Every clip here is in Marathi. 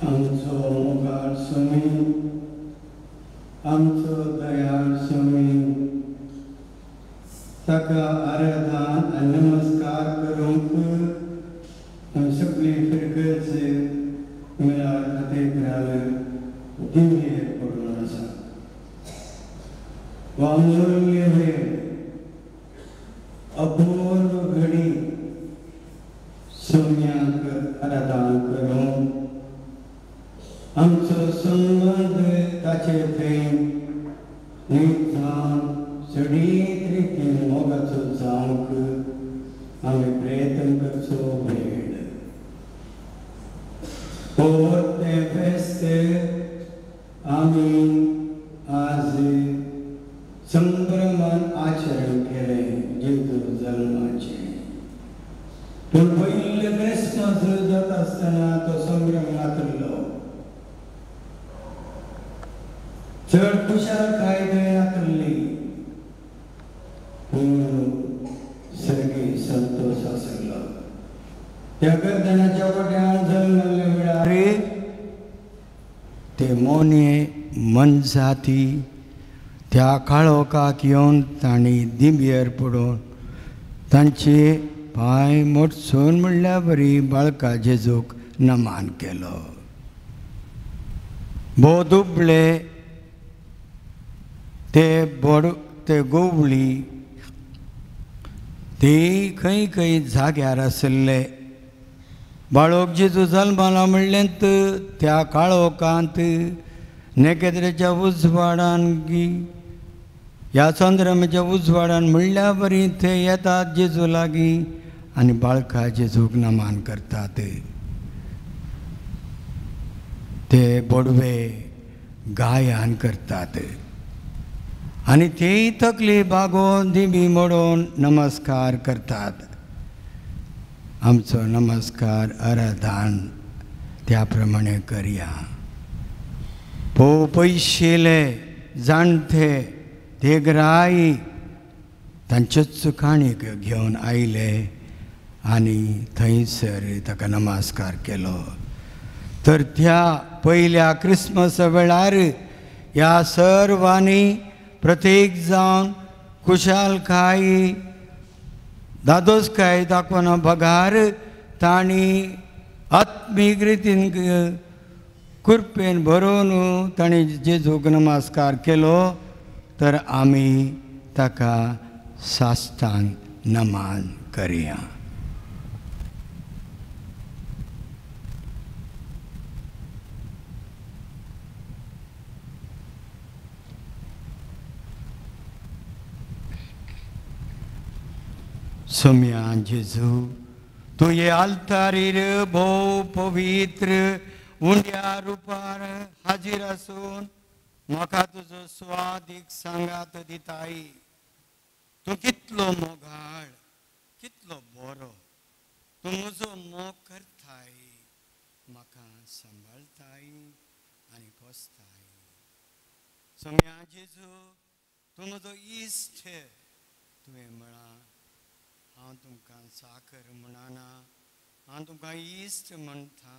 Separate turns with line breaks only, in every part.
आमचो मोगाळ स्वामी, आमचो दयाळ स्वामी, ताका आराधन आनी नमस्कार करूंक आमी सगळी फिरकत मेळार खातीर दिव्य पडून आसा. वा अमूल्य वेळ, अपूर्व घडी सोम्याक आराधन करून आमचो संबंध ताचे थंय नीट जावन सडीत रितीन मोगाचो जावंक आमी प्रयत्न करचो वेळ. तें फेस्त आमी आज संभ्रमान आचरण केलें जेजू जल्माचें. पूण पयले क्रिसमस जाता आसतना तो संभ्रम नातरलो. चड खुशालकाय थंय नातरली, पूण सर्गी संतोश आसलो. त्या गर्दनाच्या गोट्यान जल्मले वेळार ते मोने मनजाती त्या काळोखाक येवन तांणी दिंब्येर पडून तांचे पांय मोडचून म्हणल्या बरी बाळका जेजूक नमान केलो. भोव दुबळे ते गोवळी ते खंय खंय जाग्यार आसले. बाळोक जेजू जल्माला म्हणलेंत त्या काळोखांत नेकेद्रेच्या उजवाडान ह्या चंद्रमेच्या उजवाडान म्हणल्या बरी थंय येतात जेजू लागीं आनी बाळका जेजूक नमान करतात. ते बोडवे गायन करतात आनी तेय तकली बागोवन दिबी मोडोवन नमस्कार करतात. आमचो नमस्कार आराधन त्या प्रमाणे करया. भोव पयशेले जाणटे देगराई तांच्योच काणीक घेवन आयले आनी थंयसर ताका नमस्कार केलो. तर त्या पयल्या क्रिसमस वेळार ह्या सर्वांनी प्रत्येक जावन खुशालकाय दादोसकाय दाखोवन बगार तांणी आत्मीक रितीन कृपेन भरोवन तांणी जेजूक नमस्कार केलो. तर आमी ताका साश्टांग नमान करया. सोम्या जेजू, तुये आल्तारीर भोव पवित्र उंड्या रुपार हाजीर आसून म्हाका तुजो स्वादीक सांगात दिताय. तूं कितलो मोगाळ, कितलो बरो. तूं म्हजो मोग करताय, म्हाका सांबाळताय आनी पोसताय. सोम्या जेजू, तूं म्हजो इश्ट. तुवें म्हळां हांव तुमकां साकर म्हणना, हांव तुमकां इश्ट म्हणटा.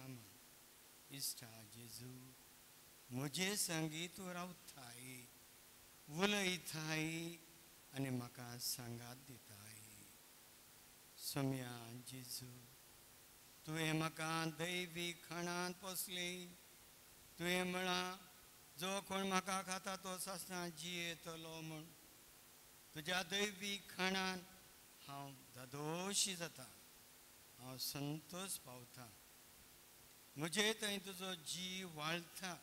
इश्टा जेजू, म्हजे संगी तूं रावताय, उलयताय आनी म्हाका सांगात दिताय. सोम्या जेजू, तुवें म्हाका दैवी खाणांत पोसली. तुवें म्हळां जो कोण म्हाका खाता तो सासना जियेतलो म्हूण. तुज्या दैवी खाणान हांव धादोशी जाता, हांव संतोश पावता. म्हजे थंय तुजो जीव वाळटा.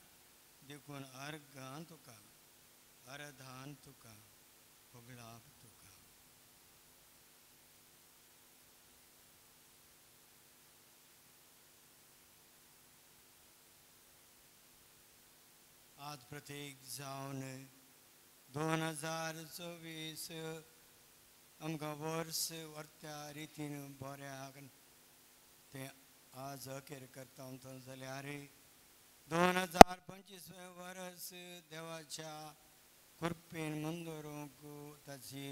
देखून अर्गां तुका, आराधन तुका, होगळाप तुका. आज प्रत्येक जावन 2024 आमकां वर्स वर्त्या रितीन बऱ्याक तें आज अखेर करता जाल्यार 2025 वर्स देवाच्या कृपेन मंदोरूंक ताची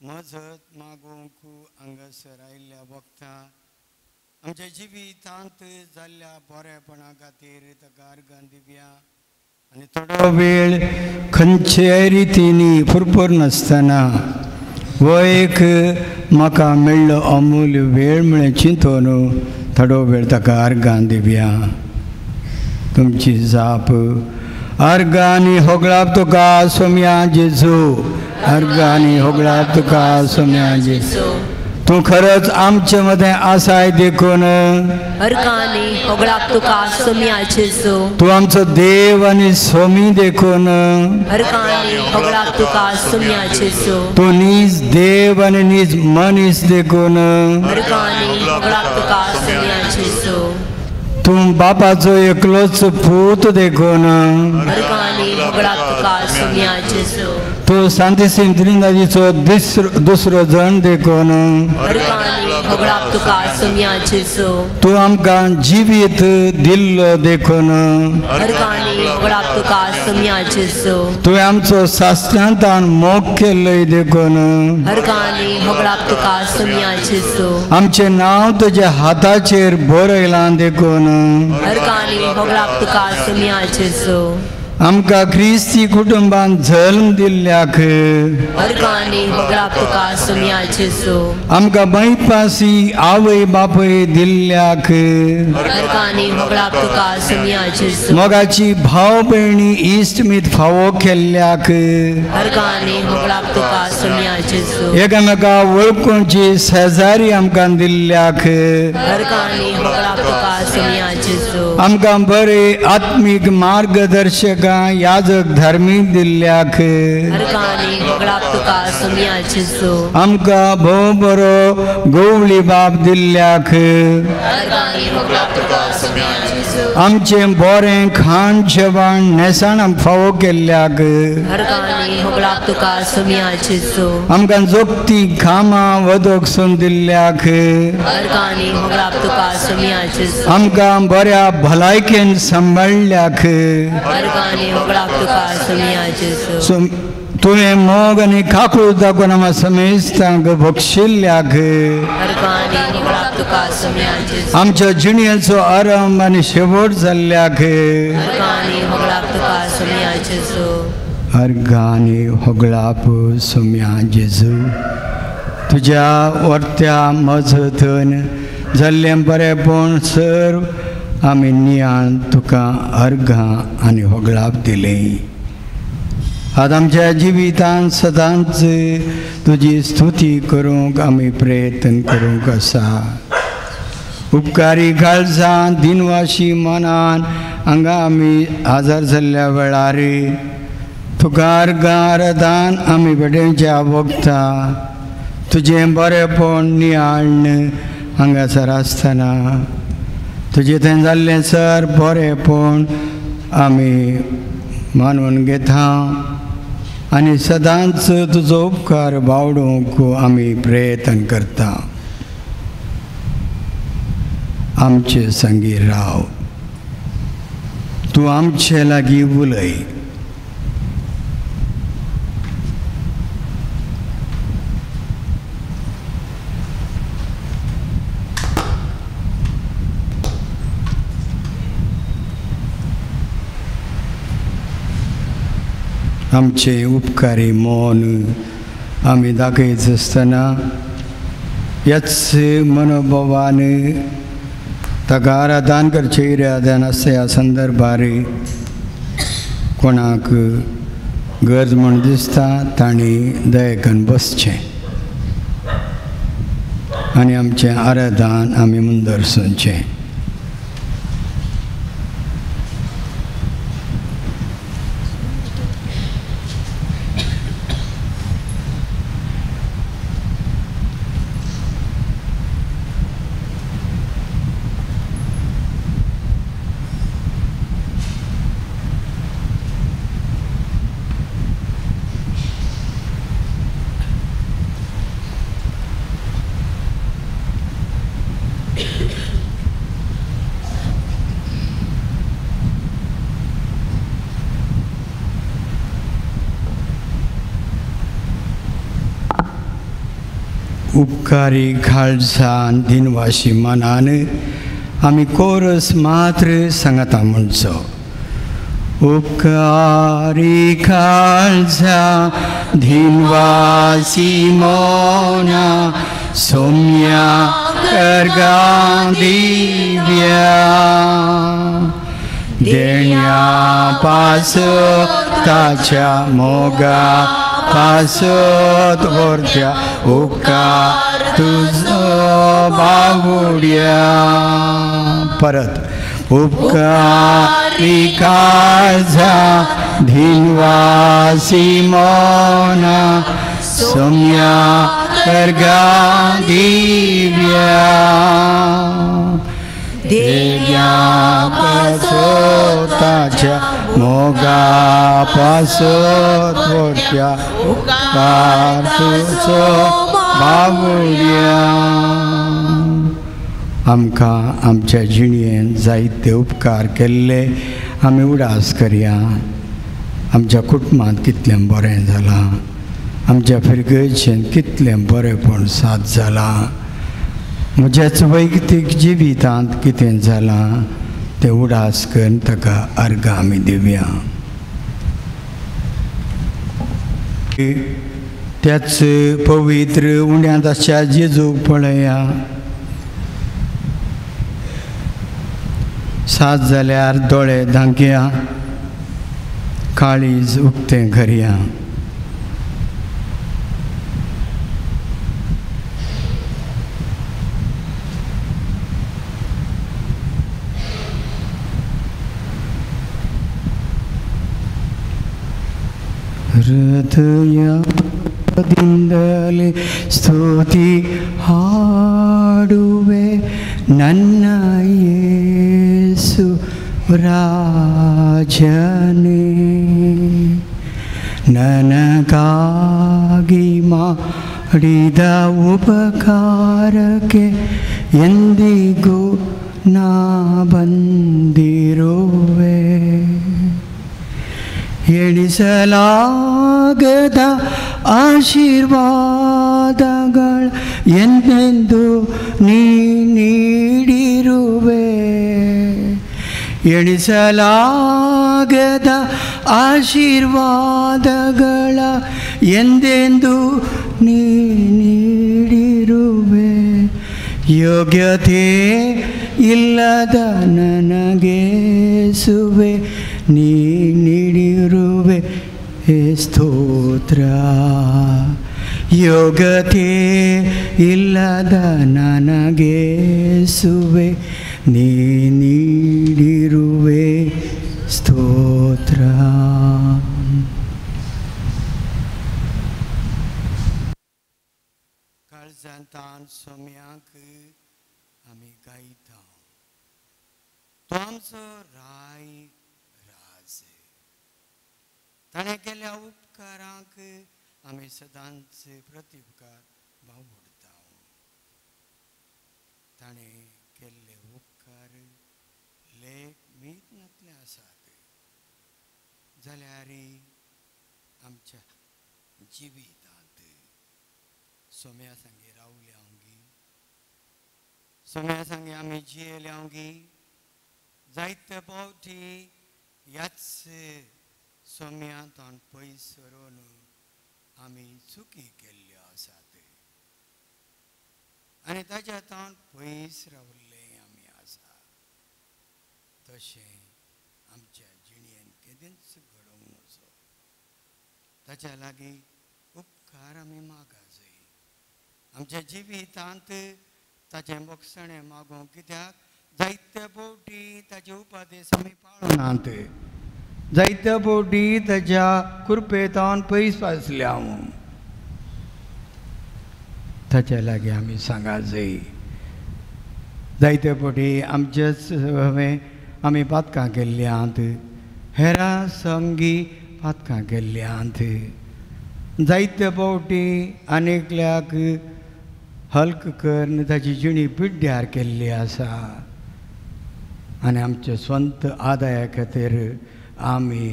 मजत मागूंक हांगासर आयिल्ल्या वखदां आमच्या जिवितांत जाल्ल्या बरेपणा खातीर ताका अर्गां दिवया आनी थोडो वेळ खंयचे रितीनी फुरफूर नासतना वो एक म्हाका मेळ्ळो अमूल्य वेळ म्हळें चिंतून थोडो वेळ ताका अर्गां दिवया. तुमची जाप अर्गांनी होगळाप तुका सोम्या जेजू, अर्गांनी होगळाप तुका सोम्या जेजू. तू खरंच आमचे मध्ये आसाय देखून
अर्गांनी होगळाप तुका सोम्या जेजू.
तू आमचो देव आनी सोमी देखून
अर्गांनी होगळाप तुका सोम्या जेजू.
तू नीज देव आनी नीज मनीस देखून
अर्गांनी होगळाप तुका सोम्या जेजू.
तू बापाचो एकलोच पूत देखून
अर्गांनी होगळाप तुका सोम्या जेजू.
तू सांतिसीम त्रिनादीचो दुसरो जण देखून
अर्गांनी होगळाप तुका सोम्या जेजू.
तू आमकां जिवीत दिल्लो देखून
अर्गांनी होगळाप तुका सोम्या जेजू.
तुवें आमचो सासणांतान मोग केल्लोय देखून
अर्गांनी होगळाप तुका सोम्या जेजू.
आमचें नांव तुज्या हाताचेर बरयलां देखून
अर्गांनी होगळाप तुका सोम्या जेजू.
आमकां क्रिस्ती कुटुंबान जल्म दिल्ल्याक
अर्गांनी होगळाप तुका सोम्या जेजू.
आमकां मैपासी आवय बापय दिल्ल्याक
अर्गांनी होगळाप तुका सोम्या जेजू.
मोगाची भाव भयणी इश्ट मीत फावो केल्ल्याक
अर्गांनी होगळाप तुका सोम्या जेजू.
एकामेका वळखूंची शेजारी आमकां दिल्ल्याक
अर्गांनी होगळाप तुका सोम्या जेजू.
आमकां बरे आत्मीक मार्गदर्शकां याजक धार्मीक दिल्ल्याक
अर्गांनी होगळाप तुका सोम्या जेजू.
आमकां भोव बरो गवळी बाप दिल्ल्याक
अर्गांनी होगळाप तुका सोम्या जेजू.
आमचें बरें खाण जेवण नेसाण फावो केल्ल्याक
अर्गांनी होगळाप तुका सोम्या जेजू.
आमकां जोगती कामां वदोक सून दिल्ल्याक
अर्गांनी होगळाप तुका सोम्या जेजू.
आमकां बऱ्या भलायकेन सांबाळल्याक
अर्गांनी होगळाप तुका सोम्या जेजू.
तुवें मोग आनी काकूळ दाखोवन आमकां समेस्तांक बक्षिल्ल्याक
अर्गांनी होगळाप तुका सोम्या जेजू.
आमच्या जिणेचो आरंभ आनी शेवट जाल्ल्याक
अर्गांनी होगळाप तुका सोम्या जेजू.
अर्गांनी होगळाप सोम्या जेजू. तुज्या वर्त्या मजतन जाल्लें बरेपण सर्व आमी नियाळ तुका अर्गां आनी होगळाप दिलें. आतां आमच्या जिवितांत सदांच तुजी स्तुती करूंक आमी प्रयत्न करूंक आसा. उपकारी काळजांत दिनवाशी मनान हांगा आमी हाजर जाल्ल्या वेळार तुका अर्गां आराधन आमी बेडेच्या वखदां तुजें बरेपण नियाळन हांगासर आसतना तुजें थंय जाल्लें सर बरेपण आमी मानून घेता आनी सदांच तुजो उपकार बावडूंक आमी प्रयत्न करता. आमचे संगी राव, तूं आमचे लागीं उलय. आमचे उपकारी मौन आमी दाखयत आसतना ह्याच मनोभावान ताका आराधन करचे इराद्यान आसा. ह्या संदर्भार कोणाक गरज म्हण दिसता तांणी दयेकन बसचें आनी आमचें आराधन आमी मुंदर सोंचें. उपकारी खालसान दिनवाशी मनान आमी कोरस मात्र सांगता म्हणचो उपकारी खालसा दिनवासी मोना सोम्या करगा दिव्या देण्या पासत ताच्या मोगा पासत वरच्या उपकार तुझो बावड्या परत उपकारी काळजा धिनवासी मोना सोम्या करगा दिव्या देव्या पासोताच्या मोगा पासोत वरच्या उपकार तुझो बावड्या आमकां आमच्या जिणेंत जायते उपकार केल्ले आमी उडास करया आमच्या कुटुंबांत कितलें बरें जालां आमच्या फिरगेचें कितलें बरेंपण साथ जालां म्हज्याच वैयक्तीक जिवितांत कितें जालां तें उडास करून ताका अर्घ आमी दिवया त्याच पवित्र उण्यांत आसच्या जेजूक पळया सात जाल्यार दोळे धांकया काळीज उक्तें करया ಹೃದಯದಿಂದಲೇ ಸ್ತುತಿ ಹಾಡುವೆ ನನ್ನ ಯೇಸು ರಾಜನೇ ನನಗಾಗಿ ಮಾಡಿದ ಉಪಕಾರಕ್ಕೆ ಎಂದಿಗೂ ನಾ ಬಂದಿರುವೆ ಎಣಿಸಲಾಗದ ಆಶೀರ್ವಾದಗಳು ಎಂದೆಂದು ನೀ ನೀಡಿರುವೆ ಎಣಿಸಲಾಗದ ಆಶೀರ್ವಾದಗಳ ಎಂದೆಂದು ನೀ ನೀಡಿರುವೆ ಯೋಗ್ಯತೆ ಇಲ್ಲದ ನನಗೇಸುವೆ ನೀ ನೀಡಿರುವೆ ಸ್ತೋತ್ರ ಯೋಗ್ಯತೆ ಇಲ್ಲದ ನನಗೇಸುವೆ ನೀ ನೀಡಿರುವೆ ಸ್ತೋತ್ರ काळजांतान सोम्याक आमी गायता तो आमचो राय राज ताणें केल्या उपकारांक आमी सदांच प्रत्युपकार बावडटा ताणें केल्ले उपकार लेख मीत नातले आसात जाल्यार आमच्या जिवितांत सोम्या सांगे रावल्या ओंगी सोम्या सांगे आमी जियेल्या ओंगी जायते फावटी ह्याच सोम्यांतान पयस सरून आमी चुकी केल्ल्यो आसात आनी ताच्यातान पयस रावल्ले आमी आसा तशें आमच्या जिणेंत केदेंच घडोवंक नजो ताच्या लागीं उपकार आमी मागा जाय आमच्या जिवितांत ताचें मोक्षणें मागोवंक कित्याक जायते फावटी ताचे उपादेश आमी पाळनात जायते फावटी ताच्या कृपेंतान पयस आसल्या हांव ताच्या लागीं आमी सांगा जाय जायते फावटी आमचेच हांवें आमी पातकां केल्ल्यांत हेरां संगी पातकां केल्ल्यांत जायते फावटी आनेकल्याक हल्क करून ताची जिणी पिड्ड्यार केल्ली आसा आनी आमचे स्वंत आदाया खातीर आमी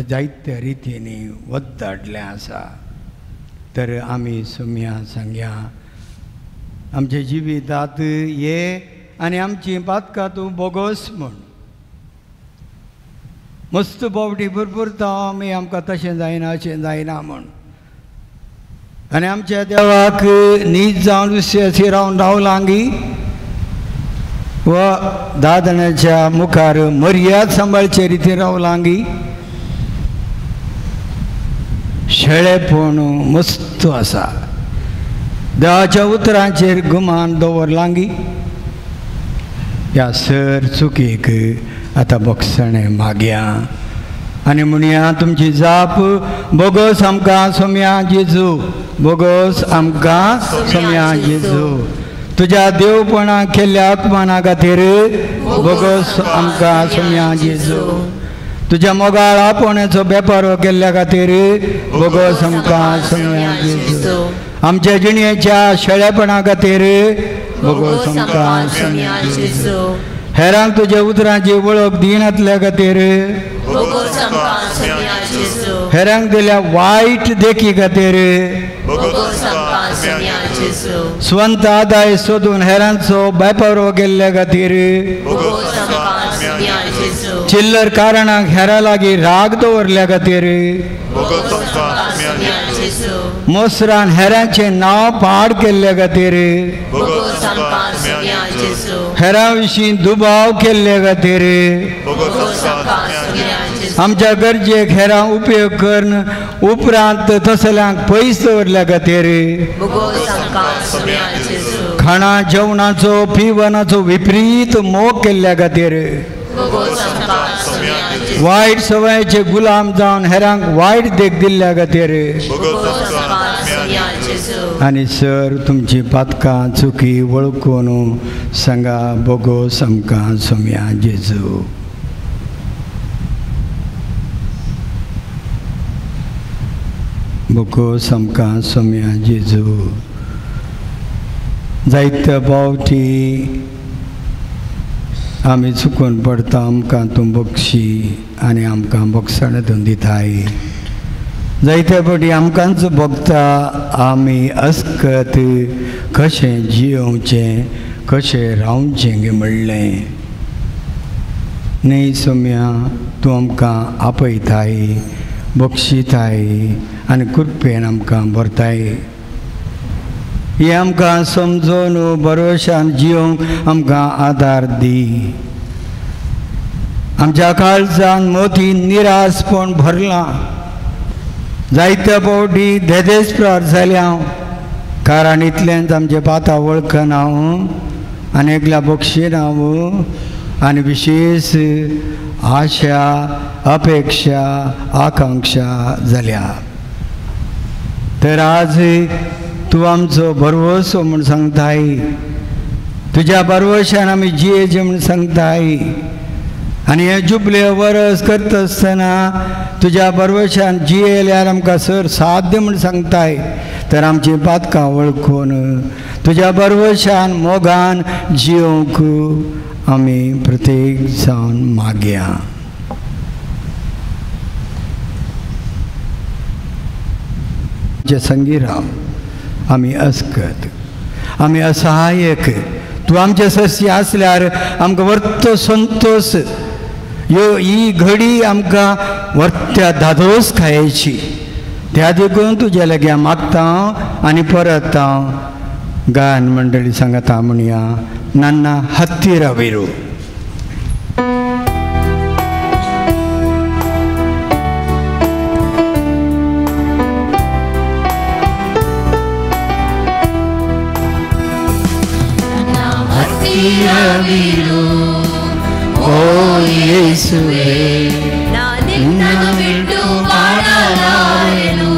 जायत्या रितींनी वद्दाडले आसा तर आमी सोम्या सांगया आमचे जिवितात ये आनी आमची पातकां तूं बोगोस म्हूण मस्त बावटी भरपूरता आमी आमकां तशें जायना अशें जायना म्हूण आनी आमच्या देवाक नीज जावन विश्वासी रावन रावलांगी व दादण्याच्या मुखार मर्याद सांबाळचे रितीन रावलांगी शेळेपण मस्त आसा देवाच्या उतरांचेर गुमान दवरलांगी ह्या सर चुकीक आतां बक्षणे मागया आनी म्हणया तुमची जाप बोगोस आमकां सोम्या जेजू बोगोस आमकां सोम्या जेजू तुज्या देवपणाक केल्ल्या अपमाना खातीर बोगोस आमकां सोम्या जेजू तुज्या मोगाळ आपोवण्याचो बेपारो केल्ल्या खातीर बोगोस आमकां सोम्या जेजू आमच्या जिणेच्या शेळेपणा खातीर बोगोस आमकां सोम्या जेजू हेरांक तुज्या उतरांची वळख दिनातल्या खातीर हेरांक दिल्या वायट देखी खातीर स्वंत आदाय सोदून हेरांचो बेपारो केल्ल्या खातीर चिल्लर कारणांक हेरां लागीं राग दवरल्या खातीर मोसरान हेरांचें नांव पाड केल्ल्या खातीर हेरां विशीं दुबाव केल्ल्या खातीर आमच्या गरजेक हेरां उपयोग करून उपरांत तसल्यांक पयस दवरल्या खातीर खाणा जेवणाचो पिवनाचो विपरीत मोग केल्ल्या खातीर वायट सवयीचे गुलाम जावन हेरांक वायट देख दिल्ल्या खातीर आनी सर तुमची पातकां चुकी वळखून सांगा बोगोस आमकां सोम्या जेजू बोगोस आमकां सोम्या जेजू जायत्या फावटी आमी चुकून पडटा आमकां तूं बक्षी आनी आमकां बक्षण दिताय जायत्या फावटी आमकांच भोगता आमी अस्कत कशें जियोवचें कशें रावचें गे म्हणलें न्ही सोम्या तूं आमकां आपयताय बक्षिताय आनी कृपेन आमकां भरताय हे आमकां समजोन भरोशान जियोंक आमकां आदार दी आमच्या काळजान मोठी निराशपण भरलां जायत्या फावटी देदेस्प्रार जालें हांव कारण इतलेंच आमचे पाता वळखना हांव आनी एकल्या बक्षीन हांव आनी विशेष आशा अपेक्षा आकांक्षा जाल्या तर आज तूं आमचो भरवोसो म्हूण सांगताय तुज्या भरवशान आमी जियेचे म्हूण सांगताय आनी हे जुबले वरस करता आसतना तुज्या भरवशान जियेल्यार आमकां सर साध्य म्हूण सांगताय तर आमची पातकां वळखून तुज्या भरवशान मोगान जियोवंक आमी प्रत्येक जावन मागया जे संगी राव आमी अस्कत आमी असहायक तूं आमचे सस्य आसल्यार आमकां वर्तो संतोष ह्यो ही घडी आमकां वर्त्या धादोस खायची त्या देखून तुज्या लागीं मागता आनी परत हांव गायन मंडळी सांगता म्हणया नन्ना हत्तीर वीरू
ಓ ಯೇಸುವೇ ನಿನ್ನನ್ನು ಬಿಟ್ಟು ಬಾಳಲಾರೆನು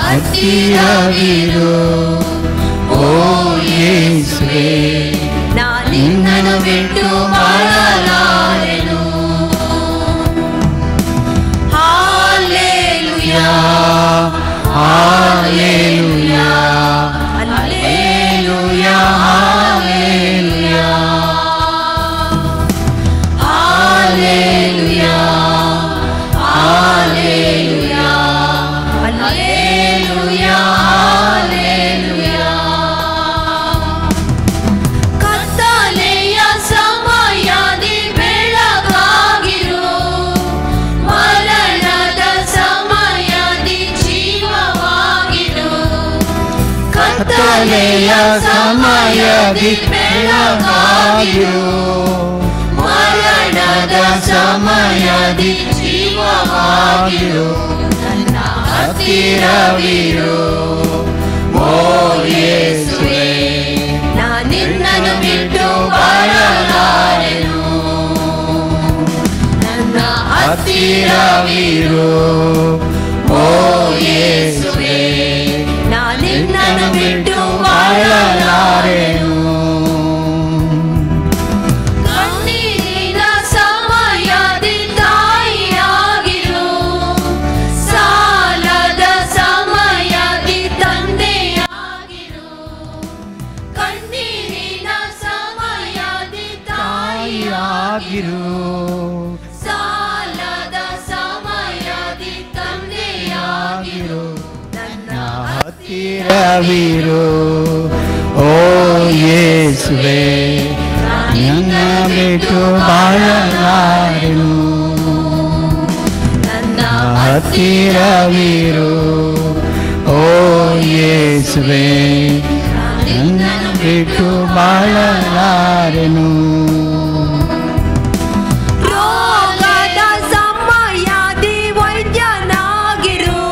ಹತ್ತಿರವಿರು ಓ ಯೇಸುವೇ ನಿನ್ನನ್ನು ಬಿಟ್ಟು ಬಾಳಲಾರೆನು hallelujah hallelujah Hallelujah, hallelujah, hallelujah, hallelujah, hallelujah, hallelujah.
ಕತ್ತಲೆಯ ಸಮಯದಿ ಬೆಳಗಾಗಿರು, ಮರಣದ ಸಮಯದಿ ಜೀವವಾಗಿರು, ನನ್ನ ಹತ್ತಿರವಿರು ಓ ಯೇಸುವೇ. ನಿನ್ನನ್ನು ಬಿಟ್ಟು ಬಾಳಲಾರೆನು, ನನ್ನ ಹತ್ತಿರವಿರು ಓ ಯೇಸುವೇ. ನಿನ್ನನ್ನು ಬಿಟ್ಟು ಬಾಳಲಾರೆನು. ಕಣ್ಣೀರಿನ ಸಮಯದಿ ತಾಯಿಯಾಗಿರು, ಸಾಲದ ಸಮಯದಿ ತಂದೆಯಾಗಿರು, ಕಣ್ಣೀರಿನ ಸಮಯದಿ ತಾಯಿಯಾಗಿರು, ಸಾಲದ ಸಮಯದಿ ತಂದೆಯಾಗಿರು, ನನ್ನ ಹತ್ತಿರವಿರು ಓ ಯೇಸುವೇ. ನನ್ನ ಬಿಟ್ಟು ಬಾಳಲಾರೆನು, ನನ್ನ ಹತ್ತಿರವಿರು ಓ ಯೇಸುವೇ. ನನ್ನನ್ನು ಬಿಟ್ಟು ಬಾಳಲಾರೆನು. ರೋಗದ ಸಮಯದಿ ವೈದ್ಯನಾಗಿರು,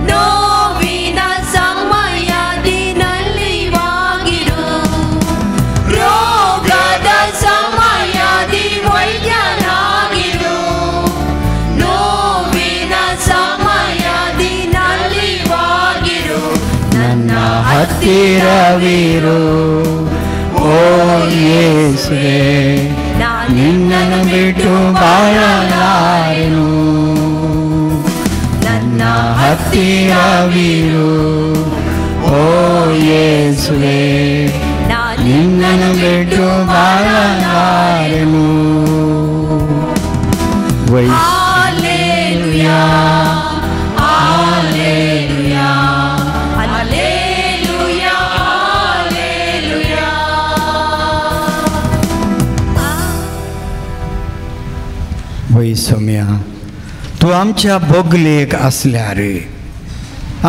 ನೋವಿನ ಸಮಯದಿ ನಲಿವಾಗಿರು, ರೋಗದ ಸಮಯದಿ ವೈದ್ಯನಾಗಿರು, ನೋವಿನ ಸಮಯದಿ ನಲಿವಾಗಿರು, ನನ್ನ ಹತ್ತಿರವಿರು ಓ ಯೇಸುವೇ. ನಿನ್ನನ್ನು ಬಿಟ್ಟು ಬಾಳಲಾರೆನು, ನನ್ನ ಹತ್ತಿರವಿರು ಓ ಯೇಸುವೇ. ನಿನ್ನನ್ನು ಬಿಟ್ಟು ಬಾಳಲಾರೆನು. Hallelujah, hallelujah, hallelujah hallelujah. वै सौम्या, तू आमच्या बोगलेक असल्यार,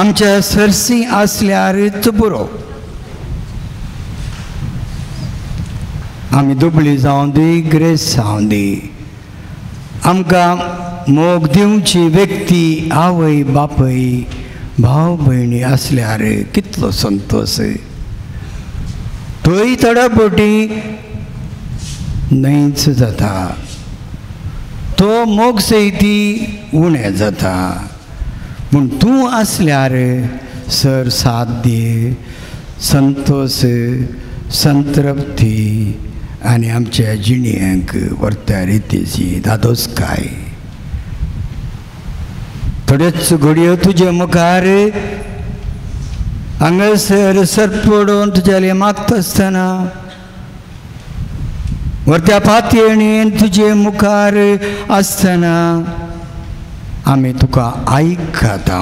आमच्या सरसी असल्यारच बरो. आमी दुबळी जावं दी, ग्रेस जावं दी, आमकां मोग दिवची व्यक्ती आवय बापय भाव भयणी असल्यार कितलो संतोष. तोय तडपोटी न्हयच जाता, तो मोग सयती उणें जाता. पूण तूं असल्यार सर साध्य, संतोष, संतृप्ती आनी आमच्या जिणेक व्हरत्या रितीची धादोसकाय. थोड्योच घडयो तुजे मुखार हांगासर सरपडून तुज्याले मागता आसतना, व्हरत्या पातयेणीन तुजे मुखार आसतना आमी तुका आयकता.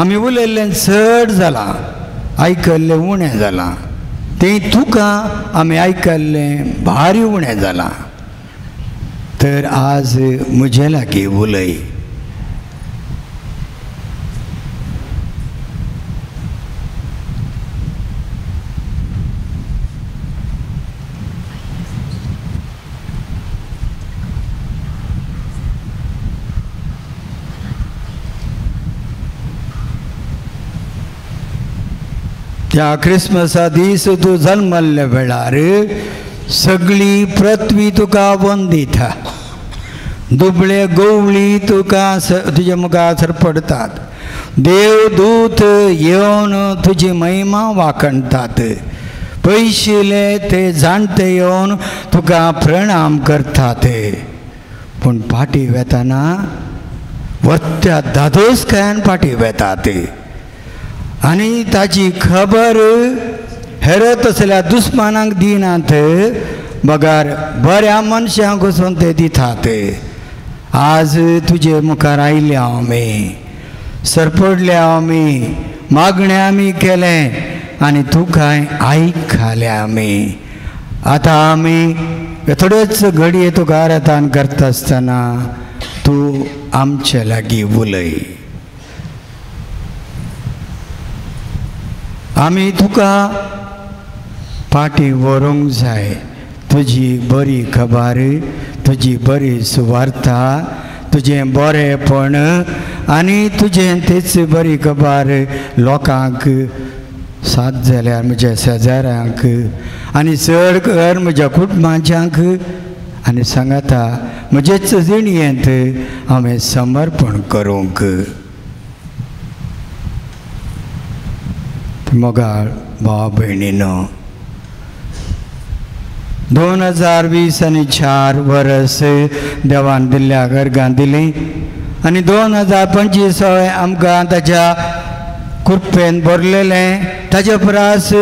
आमी उलयल्लें चड जालां, आयकल्लें उणें जालां. तें तुका आमी आयकल्लें भारी उणें जालां. तर आज म्हजे लागीं उलय. त्या क्रिसमसा दीस तूं जल्मल्ल्या वेळार सगळी पृथ्वी तुका वंदिता. दुबळे गवळी तुका तुजे मुखार पडतात. देवदूत येवन तुजी महिमा वाखणतात. पयशिले ते जाणटे येवन तुका प्रणाम करतात. पूण फाटी वेताना वत्त्या धादोसकायान फाटी वेतात. आनी ताची खबर हेरत असल्या दुस्मानांक दिनात, बगार बऱ्या मनशांक वचून ते दितात. आज तुजे मुखार आयले आमी, सरपडले आमी, मागणें आमी केलें आनी तुकाय आयकले आमी. आतां आमी थोड्योच घडये तुका आराधन करता आसतना तूं आमचे लागीं उलय. आमी तुका पाटी व्हरूंक जाय तुजी बरी खबर तुजी बरी सुवार्ता तुजें बरेपण आनी तुजें तेच बरी खबर लोकांक साथ जाल्यार म्हज्या शेजाऱ्यांक आनी चड कर म्हज्या कुटुंबाच्यांक आनी सांगाता म्हजेच जिणयेंत हांवें समर्पण करूंक मोगाळ भाव भयणीनो 2020 आनी 4 वर्स देवान दिल्ल्या गर्गां दिली आनी 2025 आमकां ताच्या कृपेन भरलेलें ताचे परस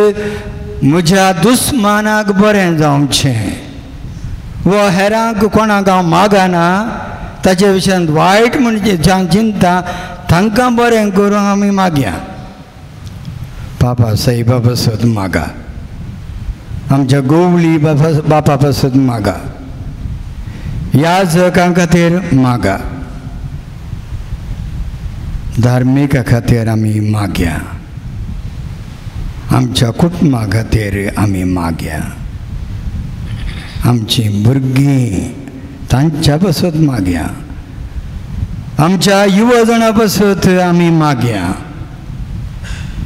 म्हज्या दुस्मानाक बरें जावचें वो हेरांक कोणाक हांव मागना ताचे विशयान वायट म्हणजे चिंता तांकां बरें करूंक आमी मागया बापा साईबा पासून मागा आमच्या गोवळी बापा पासून मागा याजकां खातीर मागा धार्मिका खातीर आमी मागया आमच्या कुटुंबा खातीर आमी मागया आमची भुरगीं तांच्या पासून मागया आमच्या युवजनां पासून आमी मागया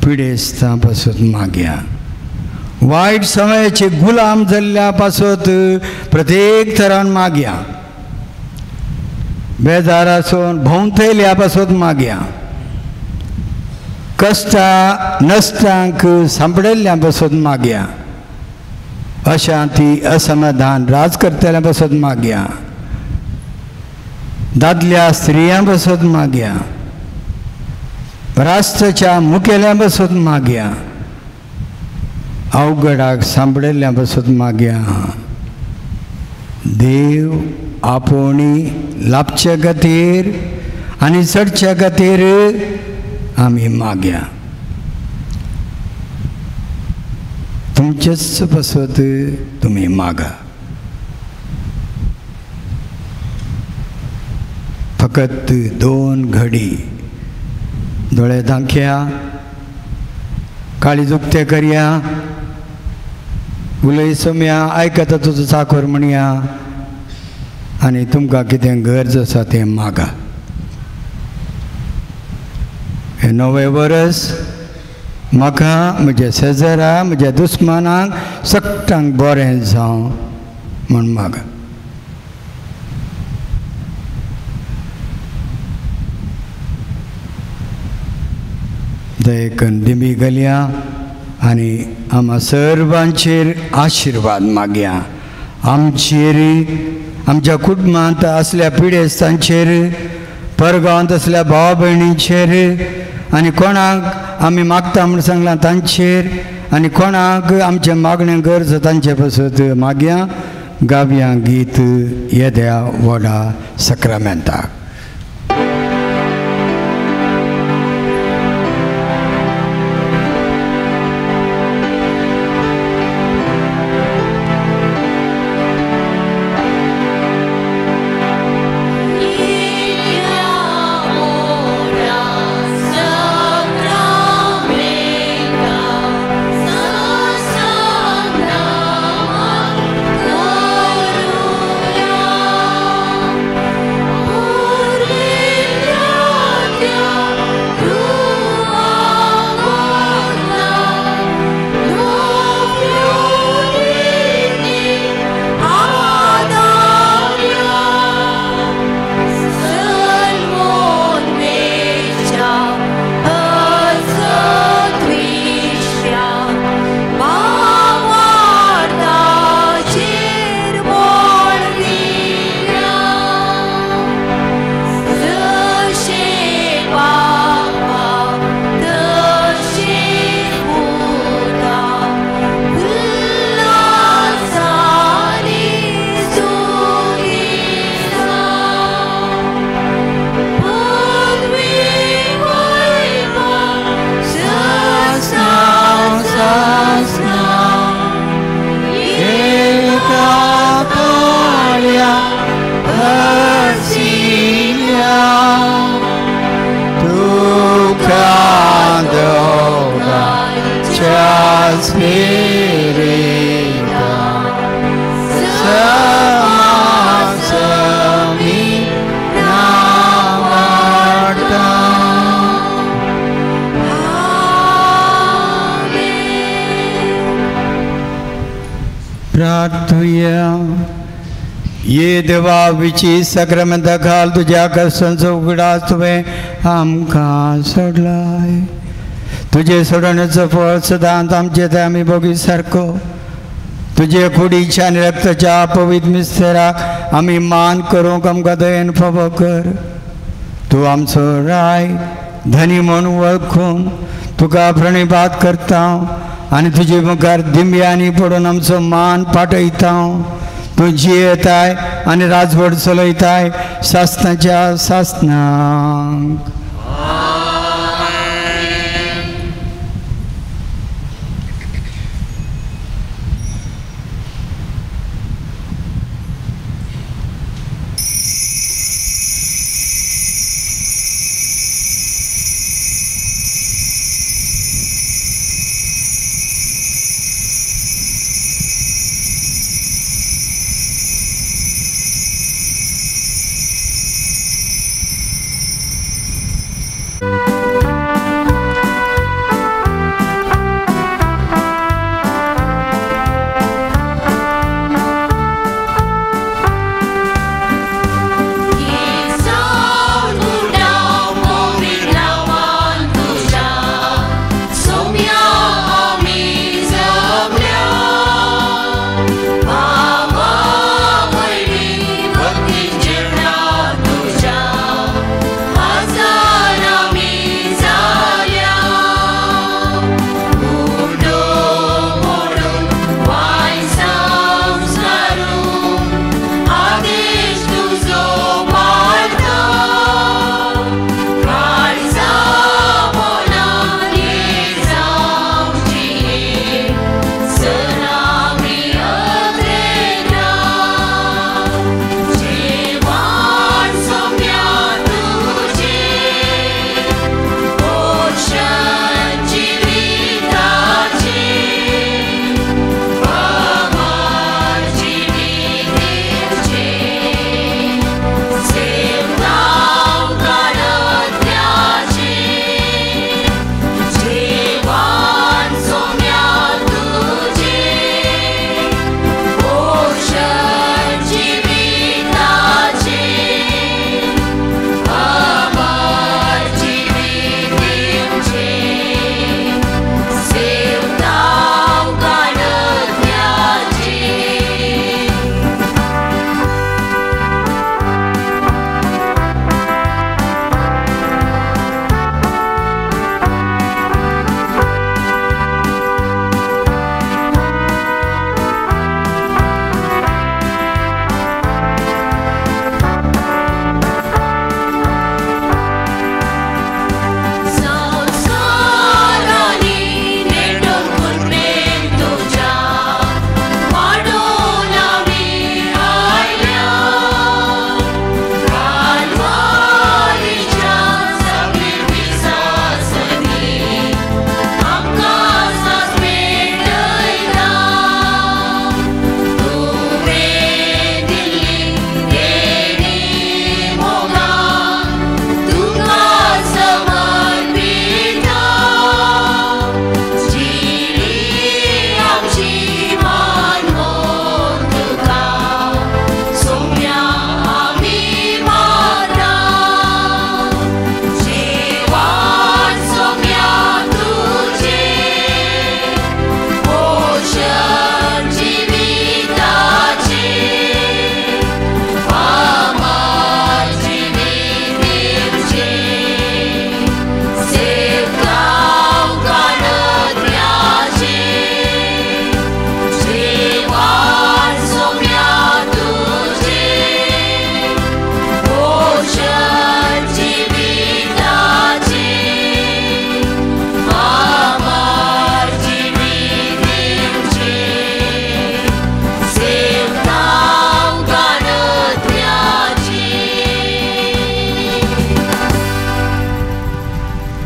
पिडेस्तां पासून मागया वायट समयाचे गुलाम जाल्ल्या पासून प्रत्येक तरान मागया बेजारासून भोंवतयल्या पासून मागया कश्टां नश्टांक सांपडेल्ल्या पासून मागया अशांती असमाधान राजकर्त्याल्या पासून मागया दादल्या स्त्रियां पासून मागया राष्ट्राच्या मुखेल्या पासून मागया अवघडाक सांपडेल्ल्या पासून मागया देव आपोवणी लाभचे खातीर आनी चडच्या खातीर आमी मागया तुमचेच पासून तुमी मागा फकत 2 घडी दोळे धांकया काळी जुक्ते करया उलय सोम्या आयकता तुजो चाकर म्हणया आनी तुमकां कितें गरज आसा तें मागा हे नवे वर्स म्हाका म्हज्या शेजारा म्हज्या दुस्मानांक सगळ्यांक बरें जावं म्हण मागा दयेकन दिमी घालया आनी आम्हा सर्वांचेर आशिर्वाद मागया आमचेर आमच्या कुटुंबांत असल्या पिडेस्तांचेर परगांवांत असल्या भाव भयणींचेर आनी कोणाक आमी मागता म्हूण सांगलां तांचेर आनी कोणाक आमचे मागणें गरज तांचे पासून मागया गावया गीत येद्या व्हडा सक्रामेंताक
Oh
प्रार्थूया. ये देवा विची सक्रमेंत घाल तुझ्या कष्टांचो उगडास तुवें आमकां सोडलाय. तुझे सोडण्याचं फळ सदांत आमचे ते आमी बघी सारको. तुझे कुडीच्या आनी रक्ताच्या पवित्र मिस्तेराक आमी मान करूंक आमकां दयेन फावो कर. तूं आमचो राय धनी म्हूण वळखून तुका प्रणिपात करता आनी तुजे मुखार दिंब्यांनी पडून आमचो मान पाटयता. तूं जियेताय आनी राजवट चलयताय सासनाच्या सासनांक.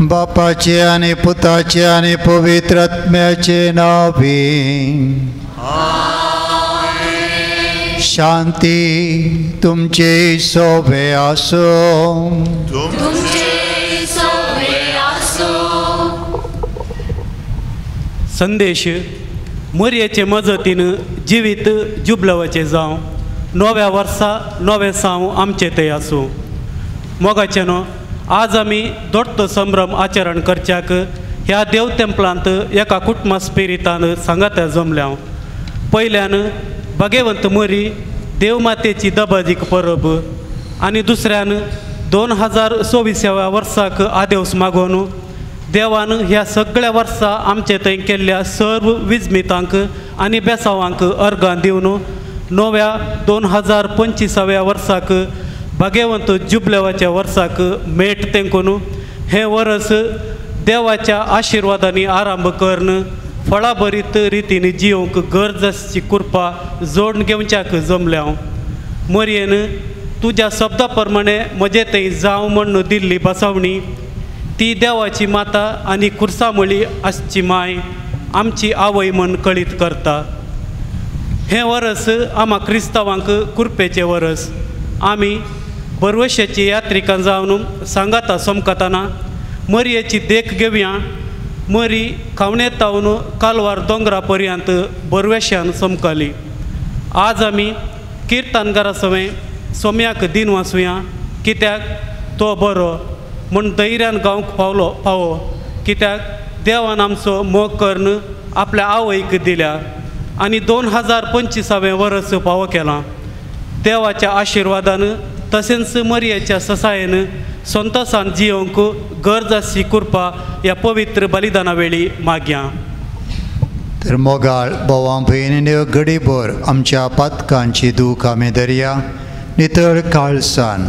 बापाचे आणि पुताचे आणि पवित्र आत्म्याचे नावे शांती तुमचे सोबे असो.
संदेश मोरयेचे मजतीन जिवीत जुबलवाचे जावं नव्या वर्सा नवे साव आमचे ते आसूं मोगाचेनो आज आमी दोट्टो संभ्रम आचरण करच्याक ह्या देव तेंपलांत एका कुटुंबा स्पिरितान सांगात्या जमल्या पयल्यान भगवंत मोरी देवमातेची दबाजीक परब आनी दुसऱ्यान 2024 वर्साक आदेवस मागोवन देवान ह्या सगळ्या वर्सां आमचे थंय केल्ल्या सर्व विजमितांक आनी बेसावांक अर्गां दिवन नव्या 2025 वर्साक भगवंत जुबलेवाच्या वर्साक मेट तेंकून हे वर्स देवाच्या आशिर्वादांनी आरंभ करून फळाभरीत रितीन जियोंक गरजची कृपा जोडून घेवच्याक जमल्या मोरयेन तुज्या शब्दा प्रमाणे म्हजे थंय जावं म्हण दिल्ली बसवणी ती देवाची माता आनी कुर्सामळी आसची माय आमची आवय म्हण कळीत करता हे वर्स आम्हा क्रिस्तांवांक कृपेचे वर्स आमी बरवशाची यात्रिकां जावन सांगाता समकताना मोरयेची देख घेवया मोरी खावणेतावन कालवार दोंगरा पर्यंत बरवेशान समकली आज आमी किर्तनगारा सवय सोम्याक दिन वाचुया कित्याक तो बरो म्हण धैर्यान गांवक पावो कित्याक देवान आमचो मोग करून आपल्या आवयक दिल्या आनी 2025 वर्स फावो केला देवाच्या आशिर्वादान तशेंच मोरयेच्या ससायेन संतोषान जियोंक गरजाची कृपा ह्या पवित्र बलिदाना वेळी मागया
तर मोगाळ बोवां भयणींनी घडीभर आमच्या पातकांची दूख आमी धरया नितळ काळसान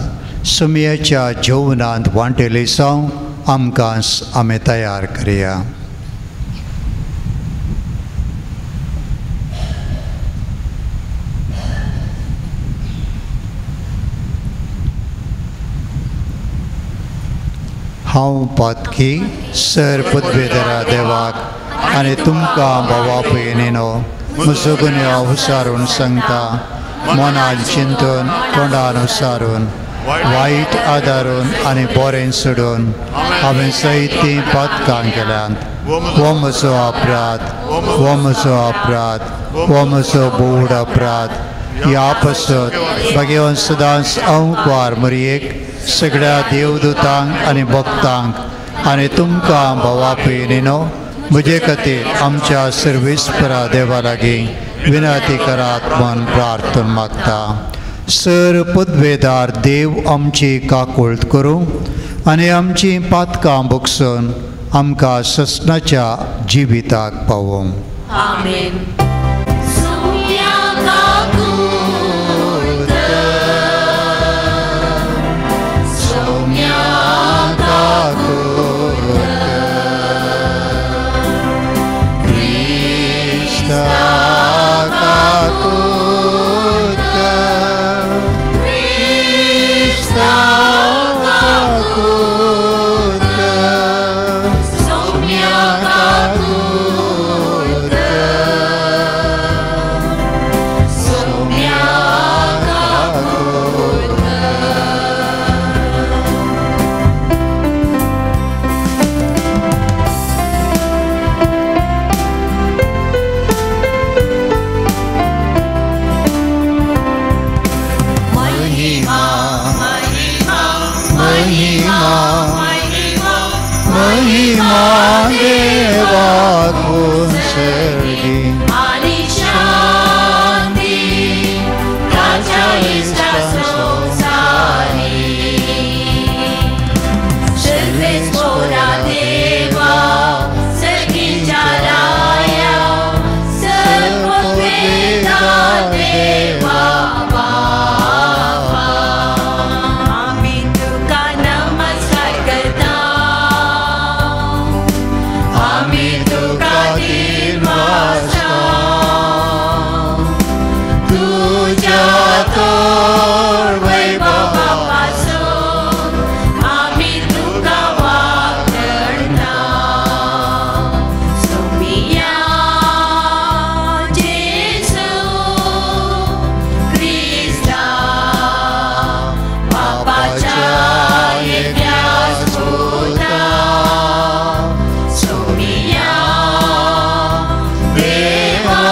सुमयेच्या जेवणांत वांटेली साव आमकां आमी तयार करया हांव पातकी सर पदवेदरा देवाक आनी तुमकां भावा भयणीनो म्हजो गुन्यांव हुसारून सांगता मनान चिंतून तोंडान हुसारून वायट आदारून आनी बरें सोडून हांवें सैतीं पातकां केल्यांत हो म्हजो अपराध हो म्हजो अपराध हो म्हजो बोड अपराध ह्या पासत भगवान सदांच अवकार मोरयेक सगळ्या देवदूतांक आनी भक्तांक आनी तुमकां भावा भयणीनो म्हजे खातीर आमच्या सर्वेस्परा देवा लागीं विनंती करात म्हूण प्रार्थना मागता सर पदवेदार देव आमची काकूळट करूं आनी आमची पातकां भोगसून आमकां ससनाच्या जिविताक पावोवं
आमेन
देवा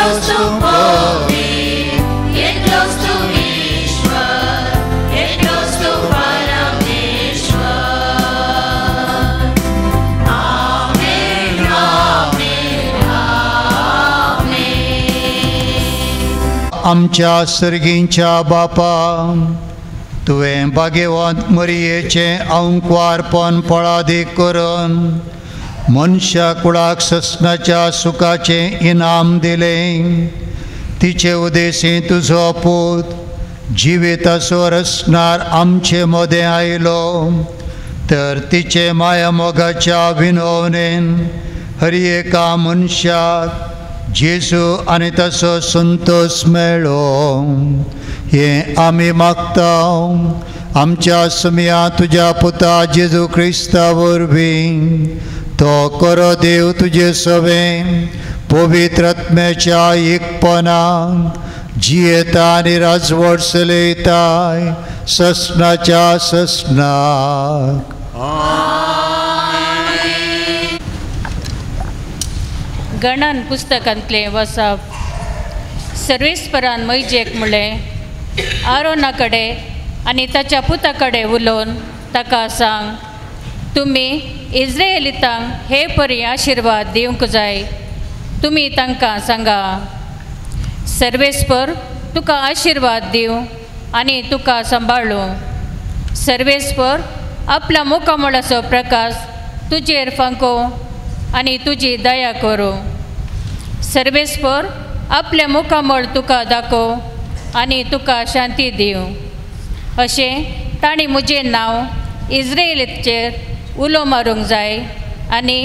एकलोच तू पवित्र,
एकलोच तू ईश्वर, एकलोच तू परमेश्वर. आमेन, आमेन, आमेन.
आमच्या सर्गींच्या बापा, तुवें भाग्यवंत मरियेचें अंकवारपण पळादीक करून मनशा कुळाक ससनाच्या सुखाचें इनाम दिलें. तिचे उदेशी तुजो पूत जिवीत आसोर असणार आमचे मदें आयलो, तर तिचे माया मोगाच्या विनवणेन हर एका मनशाक जेजू आनी ताचो संतोष मेळ्ळो. हें आमी मागता आमच्या समिया तुज्या पुता जेजू क्रिस्ता वरवीं. तो करो देव तुजे सवें पवित्र आत्म्याच्या एकपणान जियेता आनी राजवट चलयताय ससनाच्या ससनाक.
गणान पुस्तकांतलें वचप. सर्वेस्परान मैजेक म्हणलें, आरोना कडेन आनी ताच्या पुता कडेन उलोवन ताका सांग, तुमी इस्रायेलीतांक हे परी आशिर्वाद दिवंक जाय. तुमी तांकां सांगा, सर्वेस्पर तुका आशिर्वाद दिवं आनी तुका सांबाळूं. सर्वेस्पर आपल्या मुखामळाचो प्रकाश तुजेर फांको आनी तुजी दया करूं. सर्वेस्पर आपले मुखामळ तुका दाखोव आनी तुका शांती दिवं. अशें ताणीं म्हजें नांव इस्रायेलीचेर उलो मारूंक जाय आनी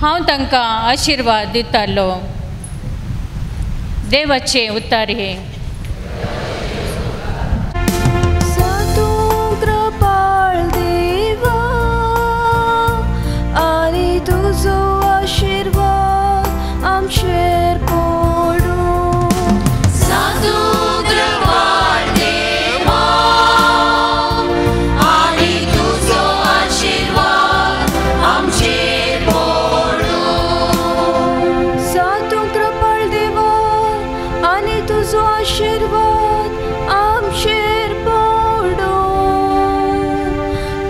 हांव तांकां आशिर्वाद दितालो. देवाचें उतार हे.
कृपाळ देवा आनी तुजो आशिर्वाद आमचेर पडूं.
साधू कृपाळ देवा आनी तुजो आशिर्वाद आमचेर पडूं.
साधू कृपाळ देवा आनी तुजो आशिर्वाद आमचेर पडूं.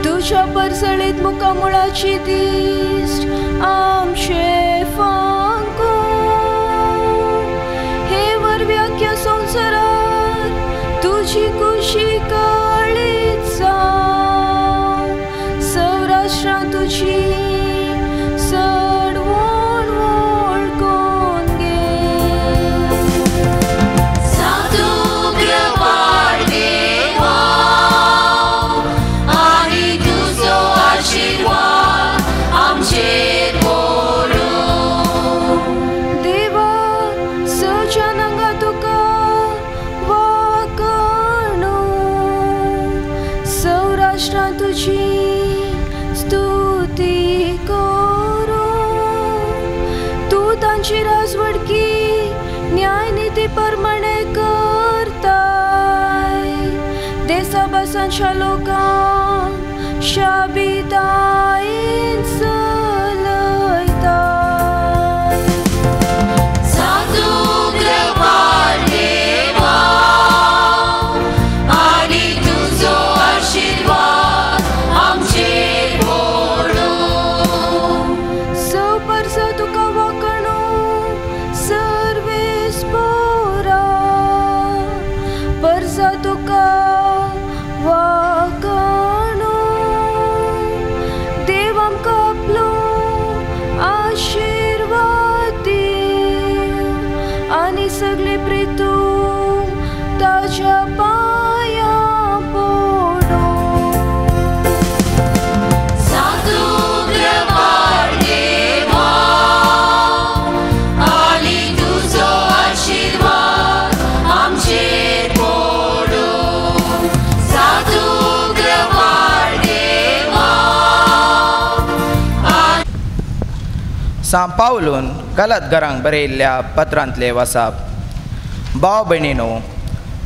तुज्या परसळीत मुखामळाची दिश्ट आमचे फांको. हे वरव्याख्या संवसारात तुजी खुशी कळीत जावं. सौराष्ट्रांत तुजी चडवण वळखून घे.
साधू कृपाळ देवा आनी तुजो आशिर्वाद आमचेर पडूं.
देवा सजनांगा तुका वाकणू. सौराष्ट्रांत तुजी स्तुती करूं. तूं तांची राजवडकी न्यायनिती प्रमाणे करताय. देसाभासांच्या लोकांक शाबितायेन चलयताय.
साधू कृपाळ देवा आनी तुजो आशिर्वाद आमचेर पडूं.
सौपर्स तुका वाकणू सर्वेस्परा. पर्स तुका वाकणू. देव आमकां आपलो आशिर्वाद दिव आनी सगळे प्रितू ताच्या पांयां पडूं.
साधू कृपाळ देवा आनी तुजो आशिर्वाद आमचेर पडूं. साधू कृपाळ देवा.
सांत पावलून गलातकारांक बरयल्ल्या पत्रांतले वचप. भाव भयणीनो,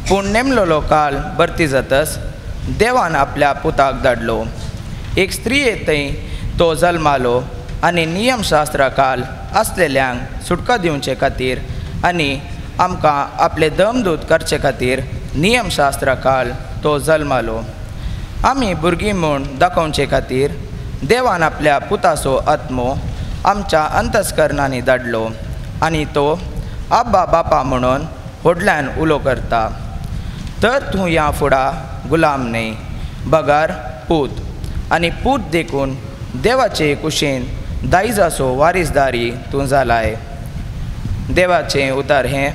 पूण नेमलेलो काळ भरती जातच देवान आपल्या पुताक धाडलो. एक स्त्री येतय तो जल्मालो आनी नियमशास्त्रा काल आसलेल्यांक सुटका दिवचे खातीर आनी आमकां आपले दमदूत करचे खातीर नियमशास्त्रा काल तो जल्मालो. आमी भुरगीं म्हूण दाखोवचे खातीर देवान आपल्या पुताचो आत्मो आमच्या अंतस्करणांनी धाडलो आनी तो आब्बा बापा म्हणून व्हडल्यान उलो करता. तर तूं ह्या फुडां गुलाम न्हय, बगार पूत, आनी पूत देखून देवाचे कुशीन दायजाचो वारीसदारी तूं जालाय. देवाचें उतर हें.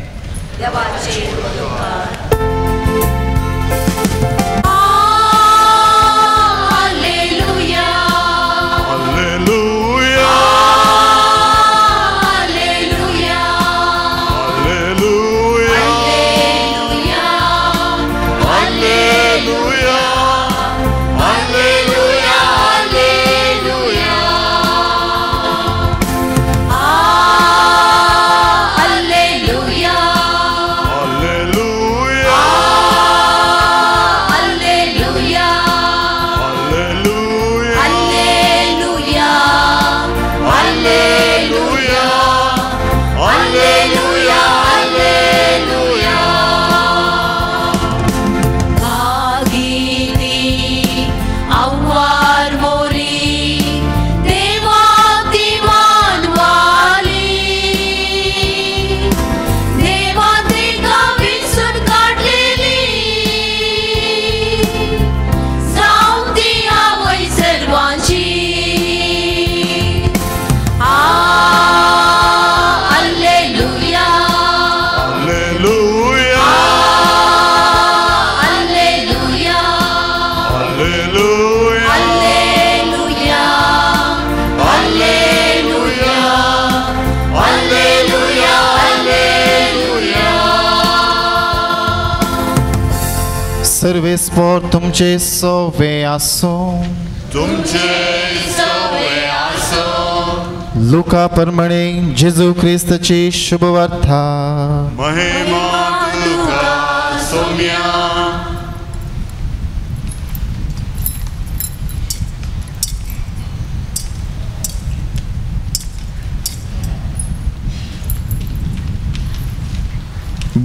सर्वेस्पोर तुमचे सोवे आसो.
तुमचे सोवे आसो.
लुका प्रमाणे जेजू ख्रिस्ताची शुभवार्ता.
महिमा तुका सौम्या.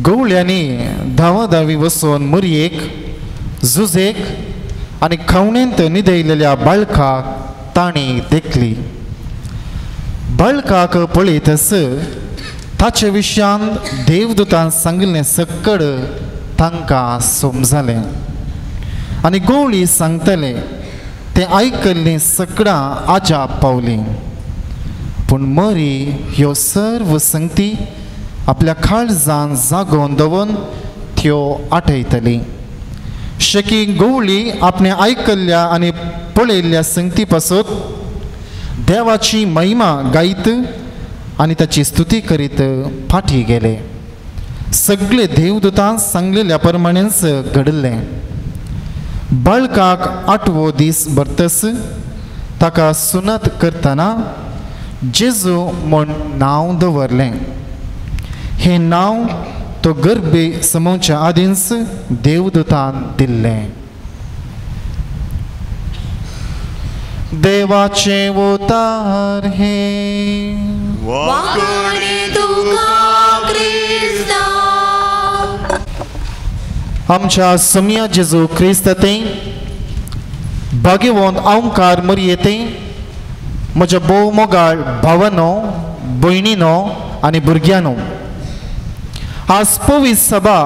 गवळ्यांनी धावाधावी वचून मरयेक, झुजेक आनी खवणेंत न्हिदयलेल्या बाळकाक ताणी देखली. बाळकाक पळयतस ताचे विशयांत देवदूतान सांगिल्लें सकड तांकां समजलें आनी गवळी सांगतले तें आयकल्लीं सगळां आजाप पावलीं. पूण मरी ह्यो सर्व संगती आपल्या काळजान जागोवन दवरून त्यो आठयतली. शकी गवळी आपणे आयकल्ल्या आनी पळयल्ल्या संगती पासून देवाची महिमा गायत आनी ताची स्तुती करीत फाटी गेले. सगळे देवदूतान सांगलेल्या प्रमाणेच घडलें. बाळकाक 8वो दीस भरतस ताका सुनत करतना जेजू म्हूण नांव दवरलें. हें नांव तो गर्भे समोवच्या आदींच देवदूतान दिल्लें. देवाचें उतर हें. आमच्या समिया जेजू क्रिस्तातें भाग्यवंत ओंकार मरयेतें म्हज्या भोव मोगाळ भावानो, भयणीनो आनी भुरग्यांनो, आज पवित्र सभा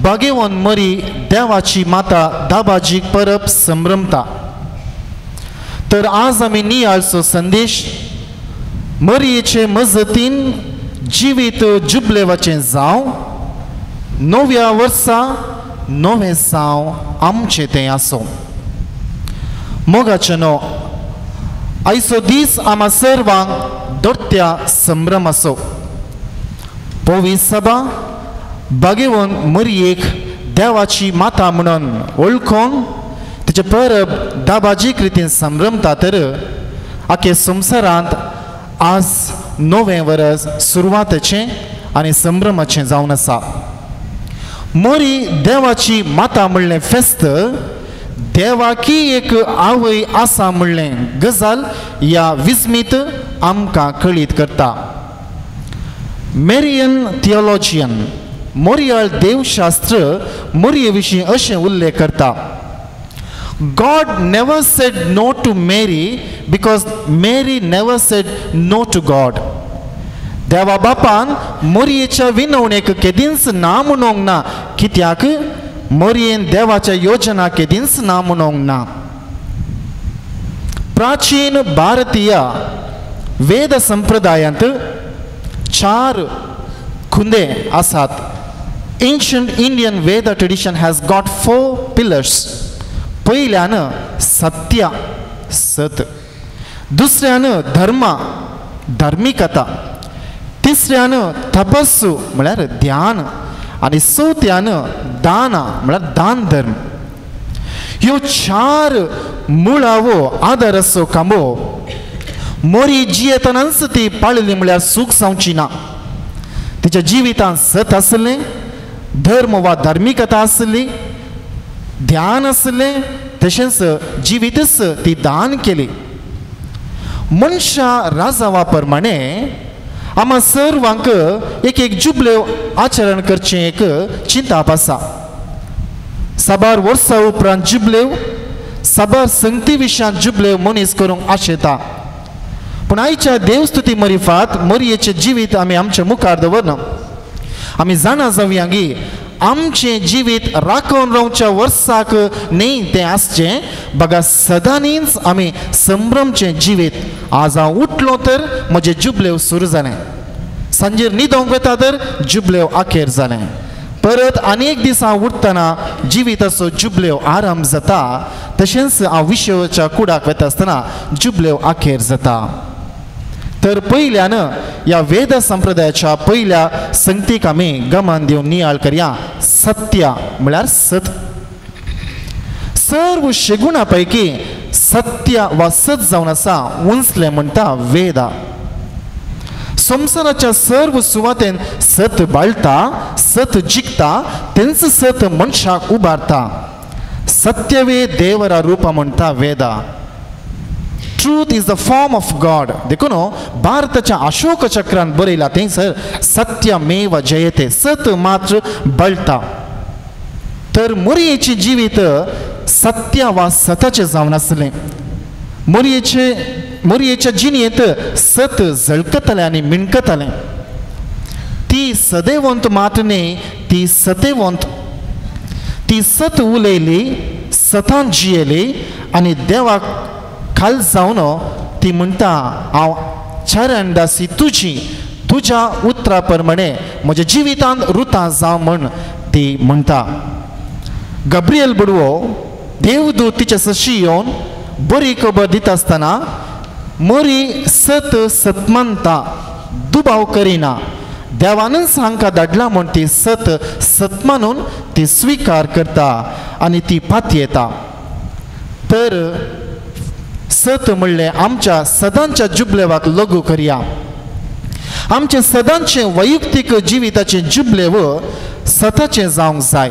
भाग्यवंत मरी देवाची माता दाबाजीक परब संभ्रमता. तर आज आमी नियाळचो संदेश मरयेचे मजतीन जिवीत जुबलेवाचें जावं, नव्या वर्सा नवें जावं आमचें तें आसूं. मोगाचेनो, आयचो दीस आम्हा सर्वांक दोत्या संभ्रम आसो. पवित्र सभा भाग्यवंत मरयेक देवाची माता म्हणून वळखून तिचे परब दाबाजीक रितीन संभ्रमता. तर आखे संवसारांत आज नवें वर्स सुरवातेचें आनी संभ्रमाचें जावन आसा. मरी देवाची माता म्हणलें फेस्त देवाकी एक आवय आसा म्हणलें गजाल ह्या विस्मीत आमकां कळीत करता. मेरियन थिओलॉजियन मोरियाळ देवशास्त्र मोरये विशीं अशें उल्लेख करता. God never said no to Mary because Mary never said no to God. देवा बापान मोरयेच्या विनवणेक केदींच ना म्हणूंक ना, कित्याक मोरयेन देवाच्या योजना केदींच ना म्हणूंक ना. प्राचीन भारतीय वेद संप्रदायांत 4 खुंदे आसात. Ancient Indian Veda tradition has got 4 pillars. पहिल्यान सत्य सत, दुसऱ्यान धर्म धार्मिकता, तिसऱ्यान तपस्सु म्हळ्यार ध्यान आनी चवथ्यान दान म्हळ्यार दान धर्म. ह्यो 4 मुळावो आदार असो कांबो मोरी जियेतनाच ती पाळली म्हळ्यार सूख जावची ना. तिच्या जिवितांत सत आसलें, धर्म वा धार्मिकता आसली, ध्यान आसलें, तशेंच जिवितच ती दान केली. मनशा राजावा प्रमाणे आम्हा सर्वांक एक जुबल्यो आचरण करचें एक चिंताप आसा. साबार वर्सां उपरांत जुबल्यो, साबार संगती विशयांत जुबल्यो मनीस करूंक आशेता. पूण आयच्या देवस्तुती मरिफात मोरयेचें जिवीत आमी आमच्या मुखार दवरना. आमी जाणा जावया की आमचें जिवीत राखून रावच्या वर्साक न्ही तें आसचें. बघा सदांनीच आमी संभ्रमचें जिवीत. आज हांव उठलो तर म्हजें जुबल्यो सुरू जालें, सांजेर न्हिदोंक वता तर जुबल्यो आखेर जालें, परत आनी एक दीस हांव उठतना जिविताचो जुबल्यो आराम जाता. तशेंच हांव विशेवाच्या कुडाक वता आसतना जुबल्यो आखेर जाता. तर पहिल्यान ह्या वेद संप्रदायाच्या पहिल्या संगतीक आमी गमान दिवन नियाळ करया. सत्य म्हळ्यार सत. सर्व शेगुणा पैकी सत्य वा सत जावन आसा उंचलें म्हणटा वेदा. संवसाराच्या सर्व सुवातेन सत बाळटा, सत जिखता, तेंच सत मनशाक उबारता. सत्यवे देवरा रूप म्हणटा Veda. Truth is the form of God. देखून भारताच्या अशोक चक्रांत बरयला थंयसर सत्यमेव जयते, सत मात्र बळटा. तर मोरयेचें जिवीत सत्य वा सताचें जावन आसलें. मोरयेच्या जिणेंत सत झळकतालें आनी मिणकतालें. ती सदैवंत मात न्ही, ती सतेवंत. ती सत उलयली, सतान जियेली आनी देवाक खाल जावन ती म्हणटा हांव चरण दासी तुजी, तुज्या उतरा प्रमाणे म्हज्या जिवितांत रुतां जावं म्हण ती म्हणटा. गब्रियल बडवो देवदूत तिच्या सशी येवन बरी खबर दिता आसतना मोरी सत सतमंता दुबाव करिना. देवानच हांकां धाडला म्हण ती सत सत मानून ती स्विकार करता आनी ती पाती येता. तर सत म्हणलें आमच्या सदांच्या जुबलेवाक लागू करया. आमचे सदांचे वैयक्तीक जिविताचे जुबलेव सताचें जावंक जाय,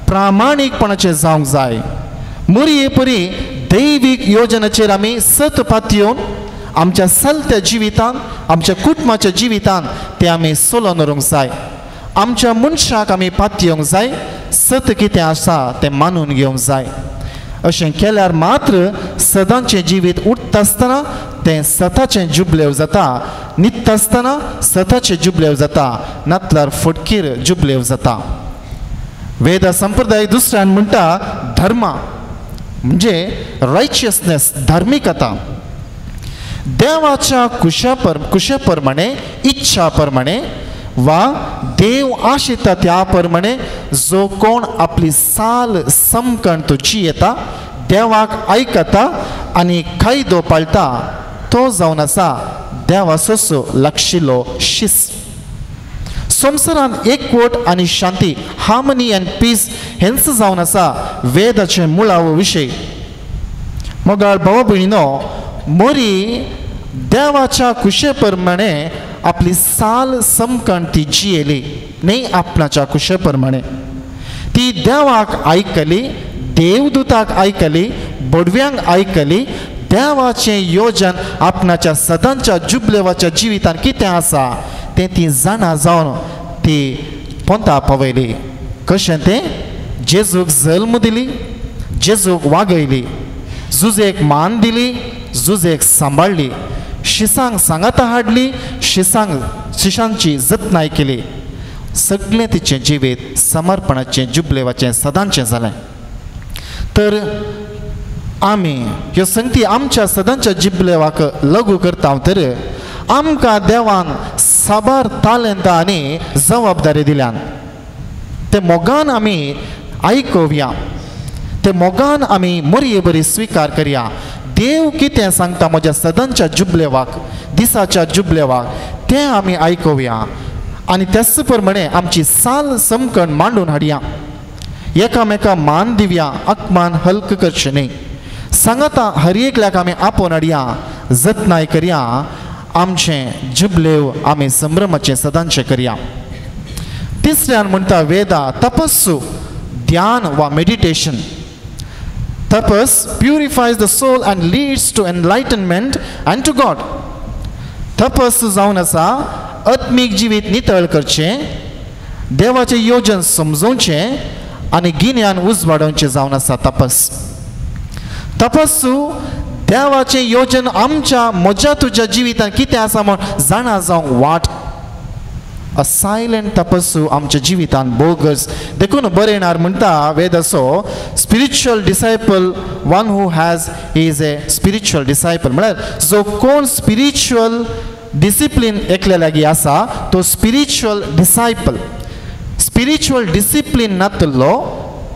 प्रामाणीकपणाचें जावंक जाय. मोरये परी दैवीक योजनेचेर आमी सत पातयेवन आमच्या चलत्या जिवितांत, आमच्या कुटुंबाच्या जिवितांत ते आमी सोलोन व्हरूंक जाय. आमच्या मनशाक आमी पातयेवंक जाय, सत कितें आसा तें मानून घेवंक जाय. अशें केल्यार मात्र सदांचें जिवीत उठता आसतना तें सताचें जुबलेव जाता, न्हिदता आसतना सताचें जुबलेव जाता, नातल्यार फटकीर जुबलेव जाता. वेद संप्रदाय दुसऱ्यान म्हणटा धर्म म्हणजे रायचियसनेस, धार्मिकता. देवाच्या कुशा प्रमाणे, इच्छा प्रमाणे वा देव आशिता त्या प्रमाणे जो कोण आपली साल समकण तो जियेता, देवाक आयकता आनी कायदो पाळटा, तो जावन आसा देवाचो लागशिल्लो शिस. संवसारांत एकवट आनी शांती, हार्मनी अँड पीस हेंच जावन आसा वेदाचे मुळावो विशय. मोगाळ भाव भयणीनो, मोरी देवाच्या कुशे प्रमाणे आपली साल समकण ती जियेली, न्ही आपणाच्या कुशे प्रमाणे. ती देवाक आयकली, देवदूताक आयकली, बडव्यांक आयकली. देवाचें योजन आपणाच्या सदांच्या जुबलेवाच्या जिवितांत कितें आसा ते ती जाणा जावन ती पोंता पावयली. कशें तें जेजूक जल्म दिली, जेजूक वागयली, जुजेक मान दिली, जुजेक सांबाळली, शिसांक सांगाता हाडली, शिशांची जतनाय केली. सगळें तिचें जिवीत समर्पणाचें जुबलेवाचें सदांचें जालें. तर आमी ह्यो संगती आमच्या सदांच्या जिबलेवाक लागू करता तर आमकां देवान साबार तालंतां आनी जबाबदारी दिल्यान. ते मोगान आमी आयकोवया, ते मोगान आमी मरी बरी स्विकार करया. देव कितें सांगता म्हज्या सदांच्या जुबलेवाक, दिसाच्या जुबलेवाक, तें आमी आयकोवया आनी त्याच प्रमाणे आमची साल समकण मांडून हाडया. एकामेका मान दिवया, अकमान हल्क करचें न्ही. सांगाता हर एकल्याक आमी आपोवन हाडया, जतनाय करया, आमचें जुबलेव आमी संभ्रमाचें सदांचें करया. तिसऱ्यान म्हणटा वेदा तपस्सू, ध्यान वा मेडिटेशन. तपस purifies the soul and leads to enlightenment and to God. तपस जावन आसा आत्मीक जिवीत नितळ करचें, देवाचें योजन समजोवचें आनी गिन्यान उजवाडोवचें जावन आसा तपस. तपस्सू देवाचें योजन आमच्या म्हज्या तुज्या जिवितान कितें आसा म्हण जाणा जावंक वाट. अ सायलेंट तपस्सू आमच्या जिवितान बोगस. देखून बरयणार म्हणटा वेद असो spiritual disciple one who has is a spiritual disciple. म्हळ्यार जो कोण स्पिरिच्युअल डिसिप्लीन एकल्या लागीं आसा तो स्पिरिच्युअल डिसायपल. स्पिरिच्युअल डिसिप्लीन नातलो,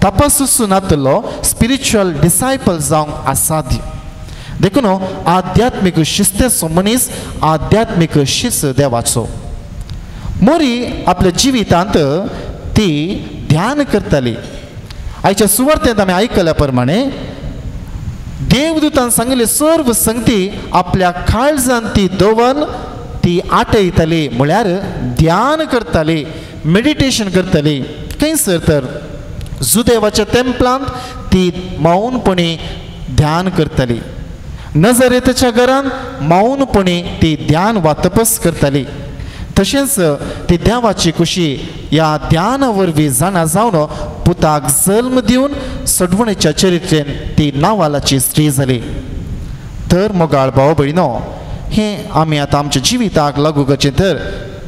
तपस्सू नातलो, स्पिरिच्युअल डिसायपल जावंक असाध्य. देखून आध्यात्मिक शिस्तेचो मनीस आध्यात्मिक शिस्त देवाचो. मोरी आपल्या जिवितांत ती ध्यान करताली. आयच्या सुवार्तेंत आमी आयकल्या प्रमाणे देवदूतान सांगिल्ली सर्व संगती आपल्या काळजांत ती दवरून ती आटयताली, म्हळ्यार ध्यान करताली, मेडिटेशन करताली. खंयसर तर जुदेवाच्या टेंपलांत ती मौनपणी ध्यान करताली. नजरेतच्या घरांत मौनपणी ती ध्यान वा तपस करताली. तशेंच ती देवाची खुशी ह्या ध्याना वरवीं जाणा जावन पुताक जल्म दिवन सडवणेच्या चरित्रेन ती नावालाची स्त्री जाली. तर मोगाळ भाव भयणो, हें आमी आतां आमच्या जिविताक लागू करचें. तर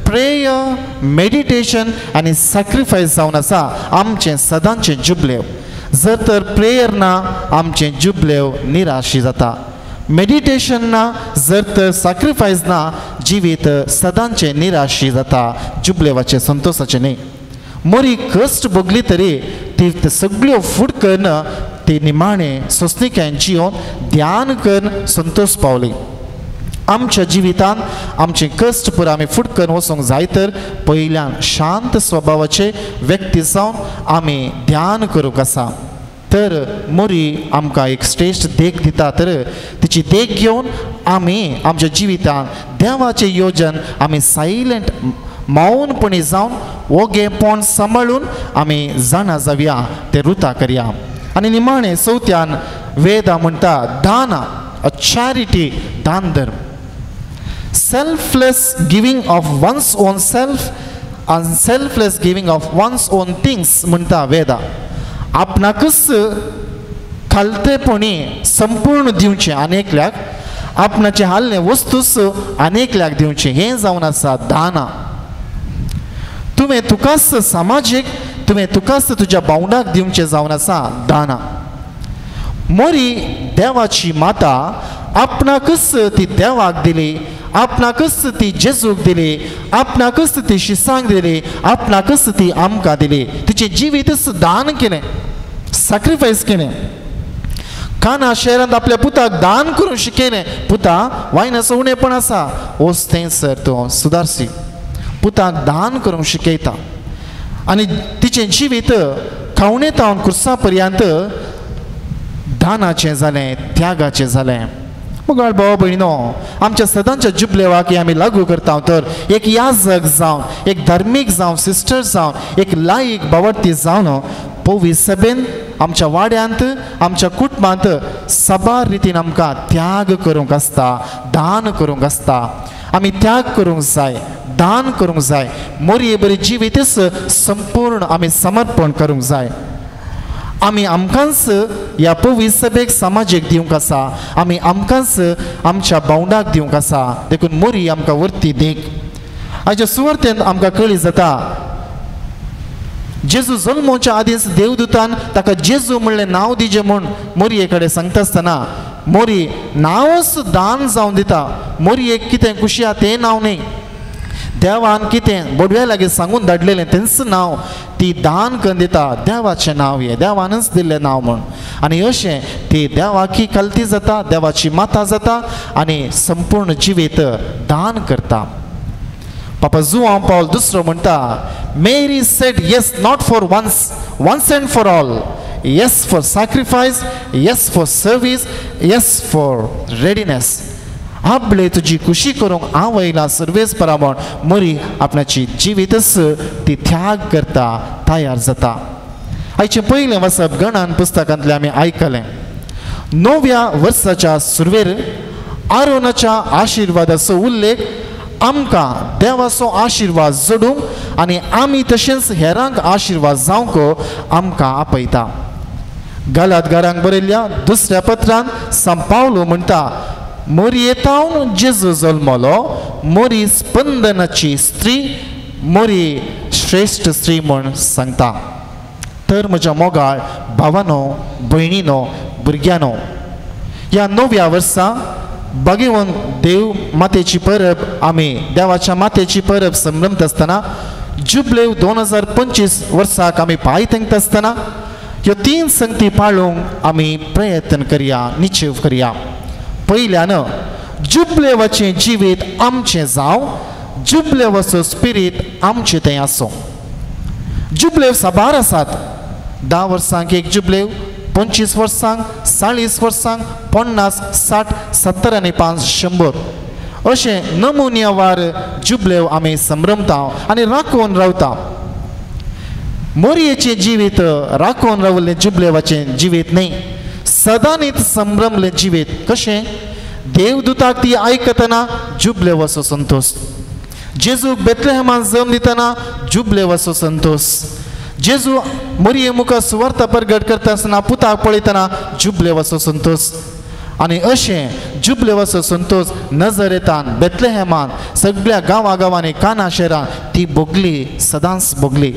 प्रेयर, मेडिटेशन आनी सॅक्रिफायस जावन आसा आमचें सदांचें जुबलेव. जर तर प्रेयर ना आमचें जुबलेव निराशी जाता. मेडिटेशन ना, जर तर सॅक्रिफायस ना, जिवीत सदांचें निराशी जाता, जुबलेवाचें संतोषाचें न्ही. मोरी कश्ट भोगली तरी ती सगळ्यो फूड करून ती निमाणें सोंसणिकेन जिवन ध्यान करून संतोष पावली. आमच्या जिवितान आमचें कश्ट पुरो आमी फूड करून वचूंक जाय तर पयल्यान शांत स्वभावाचे व्यक्ती जावन आमी ध्यान करूंक आसा. तर मोरी आमकां एक श्रेश्ठ देख दिता. तर तिची देख घेवन आमी आमच्या जिवितान देवाचें योजन आमी सायलेंट मौनपणी जावन ओगेपण सांबाळून आमी जाणा जावया, ते रुता करया. आनी निमाणें चवथ्यान वेदा म्हणटा दाना, अ चॅरिटी, दान धर्म. Selfless giving of one's own self and selfless giving of one's own things म्हणटा वेदा. आपणाकच खालतेपणी संपूर्ण दिवचें अनेकल्याक, आपणाचे हाल्ले वस्तूस अनेकल्याक दिवचें, हें जावन आसा दाना. तुवें तुकाच सामाजीक, तुवें तुकाच तुज्या भावंडाक दिवचें जावन आसा दाना. मोरी देवाची माता आपणाकच ती देवाक दिली, आपणाकच ती जेजूक दिली, आपणाकच ती शिसांक दिली, आपणाकच ती आमकां दिली. तिचें जिवीतच दान केलें, सॅक्रिफायस केलें. काना शहरांत आपल्या पुताक दान करूंक शिकयलें. पुता वायनाचो उणेपण आसा, वच थंयसर तूं सुदारसी. पुताक दान करूंक शिकयता. आनी तिचें जिवीत खावणेतावन कुर्सा पर्यंत दानाचें जालें, त्यागाचें जालें. मुगाळ भाव भयणो, आमच्या सदांच्या जुबलेवाक आमी लागू करता. तर एक याजक जावन, एक धार्मीक जावन, सिस्टर जावन, एक लायक बावर्ती जावन पोवी सभेन, आमच्या वाड्यांत, आमच्या कुटुंबांत साबार रितीन आमकां त्याग करूंक आसता, दान करूंक आसता. आमी त्याग करूंक जाय, दान करूंक जाय मोरये बरी जिवीतच संपूर्ण आमी समर्पण करूंक जाय आमी आमकांच ह्या पवित्र सभेक समाजीक दिवंक आसा आमी आमकांच आमच्या भावंडाक दिवंक आसा देखून मोरी आमकां वर्ती दीक हाच्या सुवार्थेन आमकां कळी जाता जेजू जल्मोवच्या आदींच देवदूतान ताका जेजू म्हणलें नांव दिजें म्हूण मोरये कडेन सांगता आसतना मोरी नांवच दान जावन दिता मोरयेक कितें कुशिया तें नांव न्ही देवान कितें बोडव्या लागीं सांगून धाडलेलें तेंच नांव ती दान करून दिता देवाचें नांव हें देवानच दिल्लें नांव म्हूण आनी अशें ती देवाकी कल्ती जाता देवाची माता जाता आनी संपूर्ण जिवीत दान करता Papa Juan Paul II म्हणटा Mary said yes not for once and for all yes for sacrifice yes for service yes for readiness आपले तुजी खुशी करूंक हांव आयला सर्वेस परामण मोरी आपणाची जिवीतच ती त्याग करता तयार जाता आयचें पयलें वचप गणान पुस्तकांतलें आमी आयकलें 9व्या वर्साच्या सुरवेर आरोनाच्या आशिर्वादाचो उल्लेख आमकां देवाचो आशिर्वाद जोडूंक आनी आमी तशेंच हेरांक आशिर्वाद जावंक आमकां आपयता गलातकारांक बरयल्ल्या दुसऱ्या पत्रांत सांत पावलो म्हणटा मोरयेतावन जेजू जल्मलो मोरी स्पंदनाची स्त्री मोरी श्रेष्ठ स्त्री म्हूण सांगता तर म्हज्या मोगाळ भावानो भयणीनो भुरग्यानो ह्या 9व्या वर्सा भगवंत देव मातेची परब आमी देवाच्या मातेची परब संभ्रमत आसतना जुबलेव 2025 वर्साक आमी पांय तेंकता आसतना ह्यो 3 संगती पाळूंक आमी प्रयत्न करया निश्चय करया पयल्यान जुबलेवाचें जिवीत आमचें जावं जुबलेवाचो स्पिरीट आमचें तें आसूं जुबलेव साबार आसात 10 वर्सांक एक जुबलेव 25 वर्सांक 40 वर्सांक 50 60 70 आनी 5 100 अशें नमुन्यावार जुबलेव आमी संभ्रमता आनी राखून रावता मोरयेचें जिवीत राखून रावल्लें जुबलेवाचें जिवीत न्ही सदांच संभ्रमलें जिवीत कशें देवदूताक ती आयकतना जुबलेवाचो संतोष जेजूक बेतलेहेमांत जल्म दितना जुबलेवाचो संतोष जेजू मोरये मुखार सुवार्ता प्रगट करता आसतना पुताक पळयतना जुबलेवाचो संतोष आनी अशें जुबलेवाचो संतोष नजरेतान बेतलेहेमांत सगळ्या गांवांनी काना शहरांत ती भोगली सदांच भोगली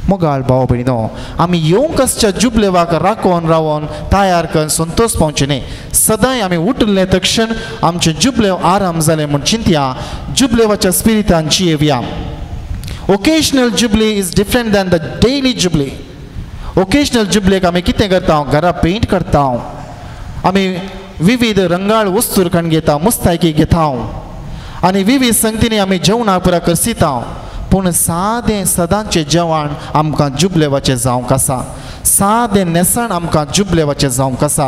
मोगाळ भाव भयणो आमी येवंक आसच्या जुबलेवाक राखून रावून तयार करून संतोष पावचे न्ही सदांय आमी उठले तक्षण आमचें जुबलेव आराम जालें म्हूण चिंतया जुबलेवाच्या स्पिरिटान जियेवया Occasional jubilee is different than the daily jubilee. Occasional jubilee आमी कितें करता घरा पेंट करता आमी विविध रंगाळ वस्तू कण घेता मुस्तायकी घेता आनी विविध संगतींनी आमी जेवणाक पुरा करसिता पूण सादें सदांचें जेवण आमकां जुबलेवाचें जावंक आसा सादें नेसण आमकां जुबलेवाचें जावंक आसा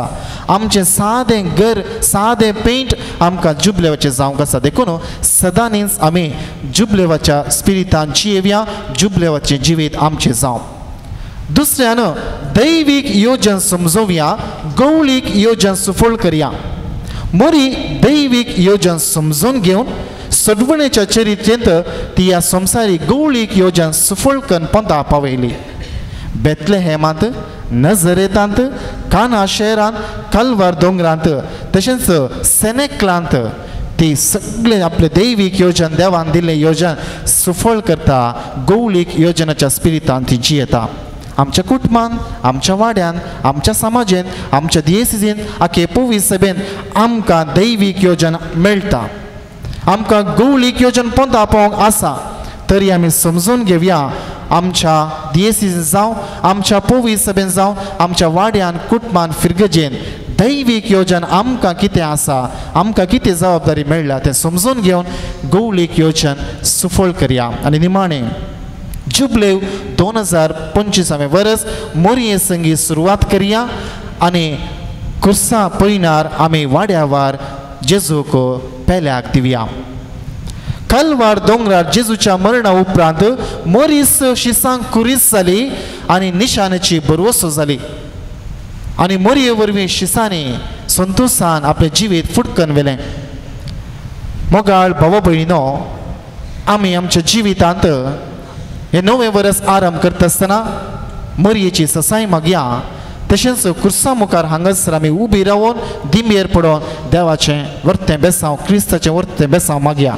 आमचें सादें घर सादें पेंट आमकां जुबलेवाचें जावंक आसा देखून सदांच आमी जुबलेवाच्या स्पिरिटान जियेवया जुबलेवाचें जिवीत आमचें जावं दुसऱ्यान दैवीक योजन समजोवया गवळीक योजन सुफळ करया मोरी दैवीक योजन समजून घेवन सडवणेच्या चरित्रेंत ती ह्या संवसारीक गवळीक योजन सुफळ करून पंता पावयली बेतलेहेमांत नजरेतांत काना शहरांत कलवार दोंगरांत तशेंच सेनेक्लांत ती सगळे आपले दैवीक योजन देवान दिल्लें योजन सुफळ करता गवळीक योजनाच्या स्पिरिटान ती जियेता आमच्या कुटुंबान आमच्या वाड्यान आमच्या समाजेन आमच्या दियेसीन आखे पवित्र सभेन आमकां दैवीक योजन मेळटा आमकां गवळीक योजन पंता पावोंक आसा तरी आमी समजून घेवया आमच्या दियेसीन जावं आमच्या पवित्र सभेन जावं आमच्या वाड्यान कुटुंबान फिरगजेन दैवीक योजन आमकां कितें आसा आमकां कितें जबाबदारी मेळ्ळा तें समजून घेवन गवळीक योजन सुफळ करया आनी निमाणें जुबलेव 2025 वर्स मोरये संगी सुरवात करया आनी कुर्सा पयनार आमी वाड्यावार जेजूक पेल्याक दिवया कलवार दोंगरार जेजूच्या मरणा उपरांत मोरीस शिसांक कुरीस जाली आनी निशाणेची बरवसो जाली आनी मोरये वरवीं शिसांनी संतोषान आपलें जिवीत फुडकन वेलें मोगाळ भाव भयणीनो आमी आमच्या जिवितांत हे नवे वर्स आरंभ करता आसतना मरयेची ससाय मागया तशेंच कुर्सा मुखार हांगासर आमी उबी रावून दिंबेर पडोन देवाचें वर्तें बेसांव क्रिस्ताचें वर्तें बेसांव मागया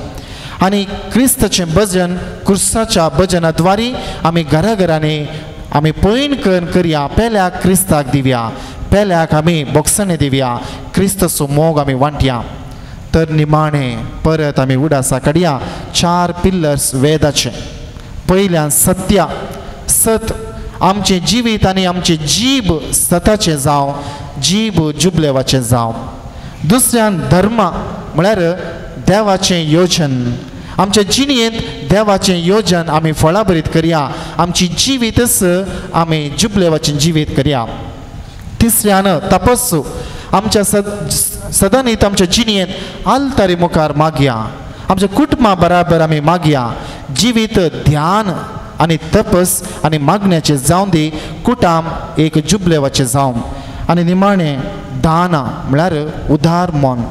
आनी क्रिस्ताचें भजन कुर्साच्या भजनाद्वारी आमी घराघरांनी आमी पयण करया पेल्याक क्रिस्ताक दिवया पेल्याक आमी बोगसणे दिवया क्रिस्ताचो मोग आमी वांटया तर निमाणें परत आमी उडासा काडया 4 पिल्लर्स वेदाचे पयल्यान सत्य सत आमचे जिवीत आनी आमचे जीब सताचे जावं जीब जुबलेवाचे जावं दुसऱ्यान धर्म म्हळ्यार देवाचें योजन आमच्या जिणेंत देवाचें योजन आमी फळाबरीत करया आमची जिवीतच आमी जुबलेवाचें जिवीत करया तिसऱ्यान तपस्सू आमच्या सदनीत आमच्या जिणेंत आल्तारी मुखार मागया आमच्या कुटुंबा बराबर आमी मागया जिवीत ध्यान आनी तपस आनी मागण्याचें जावं दी कुटाम एक जुबलेवाचें जावं आनी निमाणें दाना म्हळ्यार उदार मन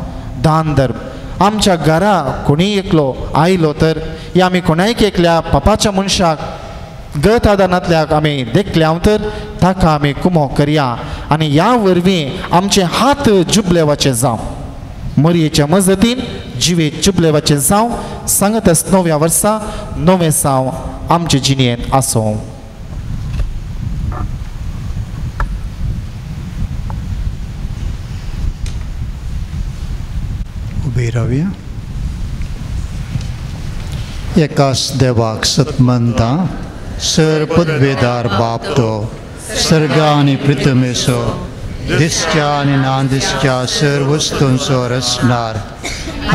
दान धर्म आमच्या घरा कोणी एकलो आयलो तर या आमी कोणायक एकल्या पापाच्या मनशाक गत आदानांतल्याक आमी देखल्या तर ताका आमी कुमो करया आनी ह्या वरवीं आमचे हात जुबलेवाचे जावं मरयेच्या मजतीन जिवीत जुबलेवाचे जावं सांगत नव्या वर्सा नवे साव आमचे जिणेंत आसूं
उबे रावया एकाच देवाक सतमंता सर पदवेदार बाप तो सर्गा आनी पृथ्वीचो दिसच्या आनी नादिसच्या सर वस्तूंचो रचणार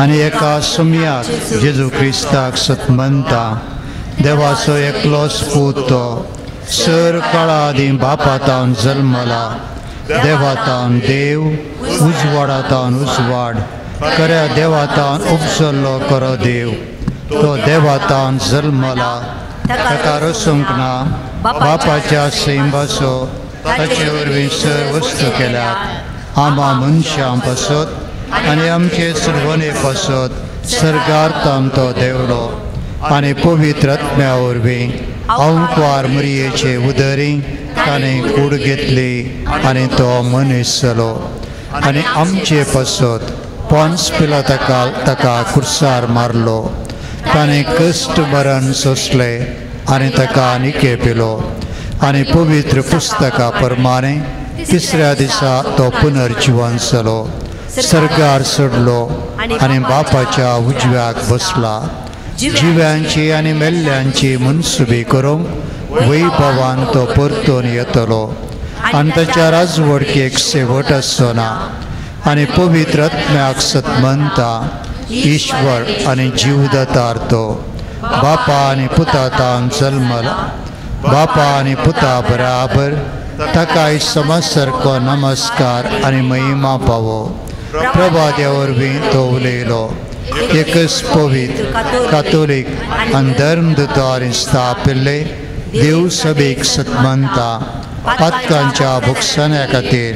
आनी एका सुमयाक जेजू क्रिस्ताक सतमंता देवाचो एकलोच पूत तो सर काळा आदी बापातावन जल्मला देवातावन देव उजवाडातावन उजवाड खऱ्या देवातावन उपजल्लो करो देव तो देवातावन जल्मला ताका रसूंक ना बापाच्या सैंबाचो ताचे वरवीं सर वस्तू केल्यात आमा मनशां पासत आनी आमचे सर्वने पासत सर्गार्थान तो देवलो आनी पवित्र आत्म्या वरवीं ओंकार मरयेचे उदरी ताणें कूड घेतली आनी तो मनीस जालो आनी आमचे पासत पोंस पिलाताका ताका कुर्सार मारलो ताणें कश्ट मरण सोंसले आनी ताका निके पिलो आनी पवित्र पुस्तका प्रमाणे तिसऱ्या दिसा तो पुनर्जीवन जालो सर्गार चडलो आनी बापाच्या उजव्याक बसला जिव्यांची आनी मेल्ल्यांची मनसुबी करूंक वैभवान तो परतून येतलो आनी ताच्या राजवडकेक शेवट आसचो ना आनी पवित्र आत्म्याक सतमंता ईश्वर आनी जीवदातार तो बापा आनी पुतातान जल्मला बापा आनी पुता बराबर ताकाय समसारको नमस्कार आनी महिमा पावो प्रभाद्या वरवीं तो उलयलो एकच पवित्र कातोलीक आनी धर्मदुतांनी स्थापिल्ले देव सभेक सतमंता पातकांच्या भुगसण्या खातीर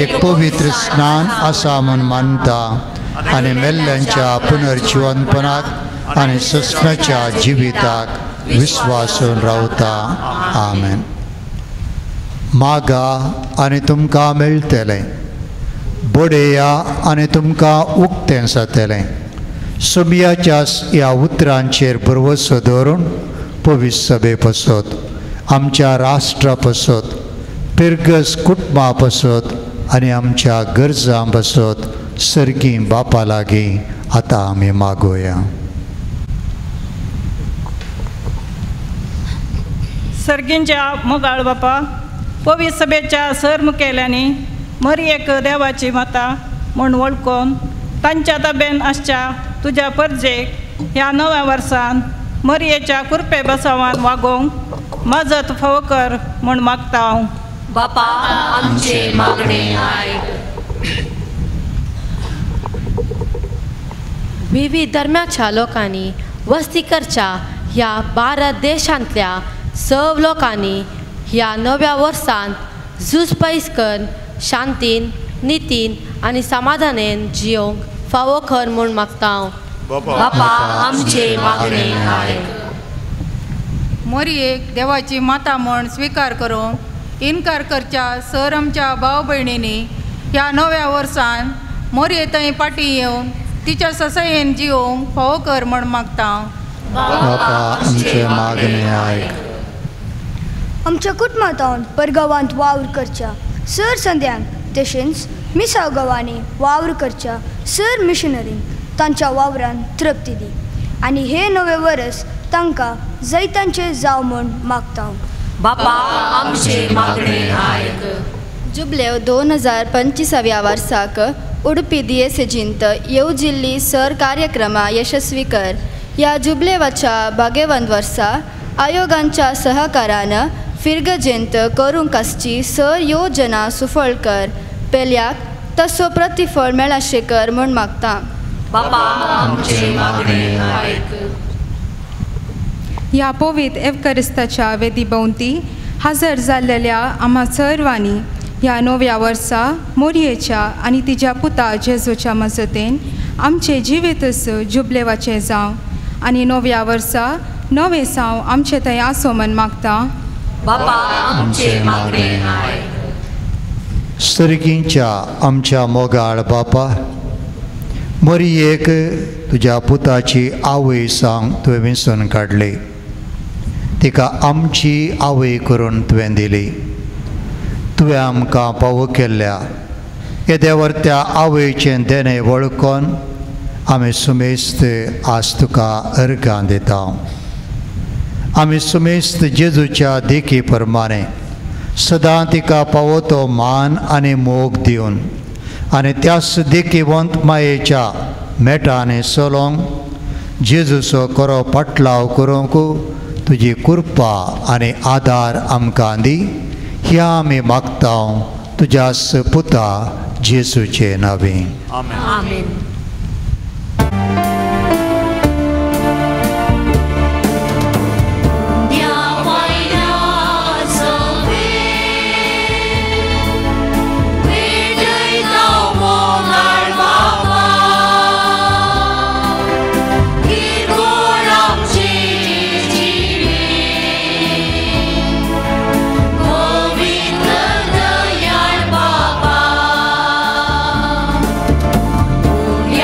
एक पवित्र स्नान आसा म्हूण मानता आनी मेल्ल्यांच्या पुनर्जीवनपणाक आनी ससनाच्या जिविताक विश्वासून रावता आमेन मागा आनी तुमकां मेळटलें बोडेया आनी तुमकां उक्तें जातलें सुमयाच्या ह्या उतरांचेर भरवंसो दवरून पवित्र सभे पासत आमच्या राष्ट्रा पासत पिर्गस कुटुंबा पासत आनी आमच्या गरजां पासत सर्गी बापा लागीं आतां आमी मागोया
सर्गींच्या मोगाळ बापा पवित्र सभेच्या सर मुखेल्यांनी मरयेक देवाची माता म्हूण वळखून तांच्या ताब्यान आसच्या तुज्या परजेक ह्या नव्या वर्सान मरयेच्या कुरपे बसावान वागोवंक मजत फावो कर म्हूण मागता हांव
बापा आमचे मागणे आयक विविध धर्माच्या लोकांनी वस्तीकरच्या ह्या भारत देशांतल्या सव लोकांनी ह्या नव्या वर्सान झूज पयस करून शांतीन नितीन आनी समाधानेन जियोंक फावो कर म्हूण मागता हांव
बापा आमचे मागणे ऐक.
मोरयेक देवाची माता म्हण स्वीकार करूं इन्कार करच्या सर आमच्या भाव भयणींनी ह्या नव्या वर्सान मोरये थंय पाटी येवन तिच्या ससयेन जिवोवंक फावो कर म्हण मागता.
बापा आमचे मागणे ऐक.
आमच्या कुटुंबांत परगांवांत वावर करच्या सर संद्यांक तशेंच मिसाव गांवांनी वावर करच्या सर मिशनरींक तांच्या वावरान तृप्ती दी आनी हे नवे वर्स तांकां जैतांचे जाव म्हण मागता.
बापा आमचे मागणे ऐक.
जुबलेव 2025 वर्साक उडुपी दिएसेजींत येवजिल्ली सर कार्यक्रमा यशस्वी कर. ह्या जुबलेवाच्या 22 वर्सा आयोगांच्या सहकारान फिरगजेंत करूंक आसची सर योजना सुफळ कर पेल्याक तसो प्रतिफळ मेळाशे कर म्हूण मागता.
बापा आमचे मागणे ऐक.
ह्या पवित्र एवकरिस्ताच्या वेदी भोवती हजर जाल्लेल्या आम्हा सर्वांनी ह्या नव्या वर्सा मोरयेच्या आनी तिच्या पुता जेजूच्या मजतीन आमचे जिवीतच जुबलेवाचे जावं आनी नव्या वर्सा नवे साव आमचे थंय आसो म्हण मागता.
बापा आमचे मागणे ऐक.
सर्गींच्या आमच्या मोगाळ बापा मोरयेक तुज्या पुताची आवय सांग तुवें विसरून काडली. तिका आमची आवय करून तुवें दिली. तुवें आमकां फावो केल्ल्या येद्या वर्त्या आवयचें देणें वळखून आमी सुमेस्त आज तुका अर्गां दिता. आमी सुमेस्त जेजूच्या देखी प्रमाणे सदां तिका फावो तो मान आनी मोग दिवन आनी त्याच देखीवंत मायेच्या मेटांनी चलोवंक जेजूचो खरो पाटलाव करूंक तुजी कृपा आनी आदार आमकां दी. ह्या आमी मागता तुज्या पुता जेजूचे नांवी.
आमेन. Yeah.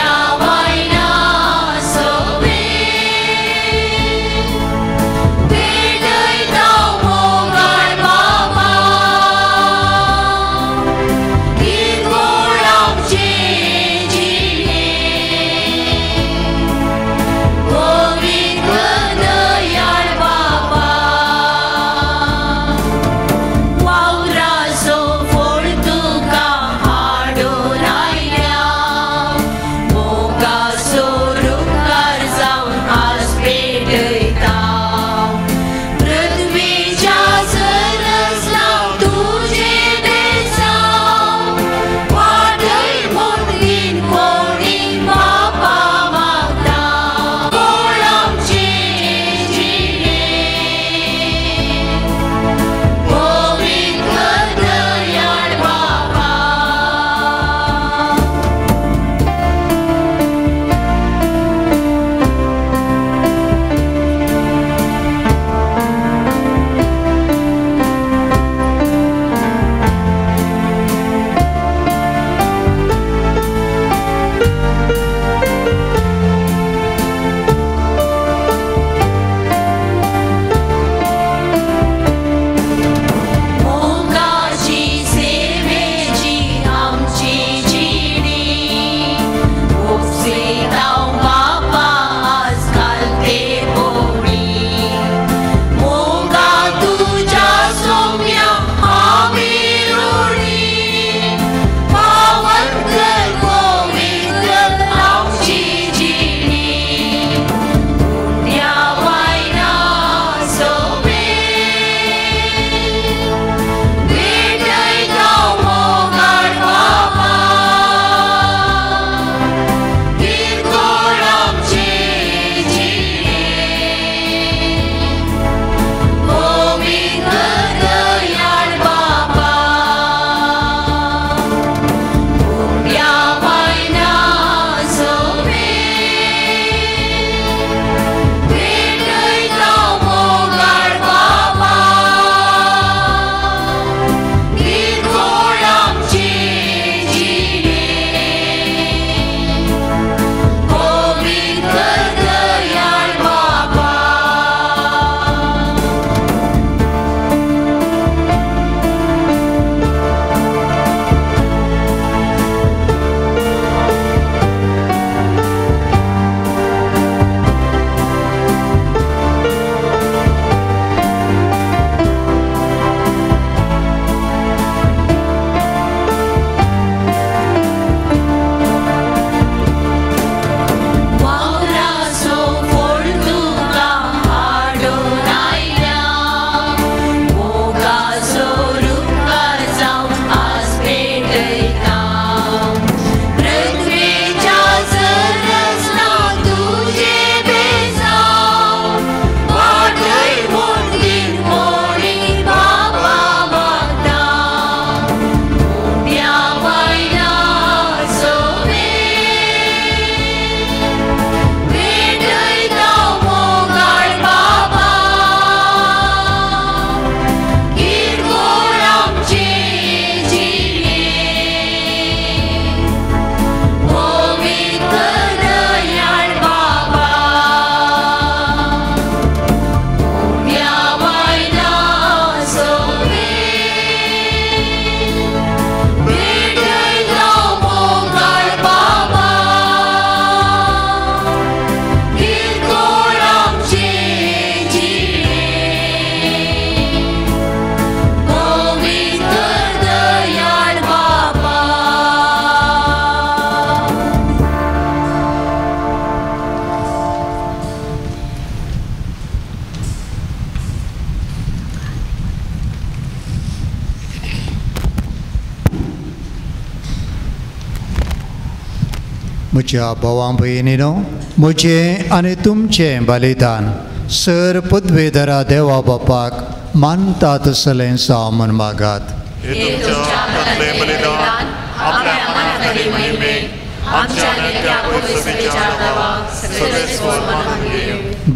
म्हज्या भावां भयणीनो, म्हजें आनी तुमचें बलिदान सर पदवेधरा देवा बापाक मानता तसलें सामन मागात.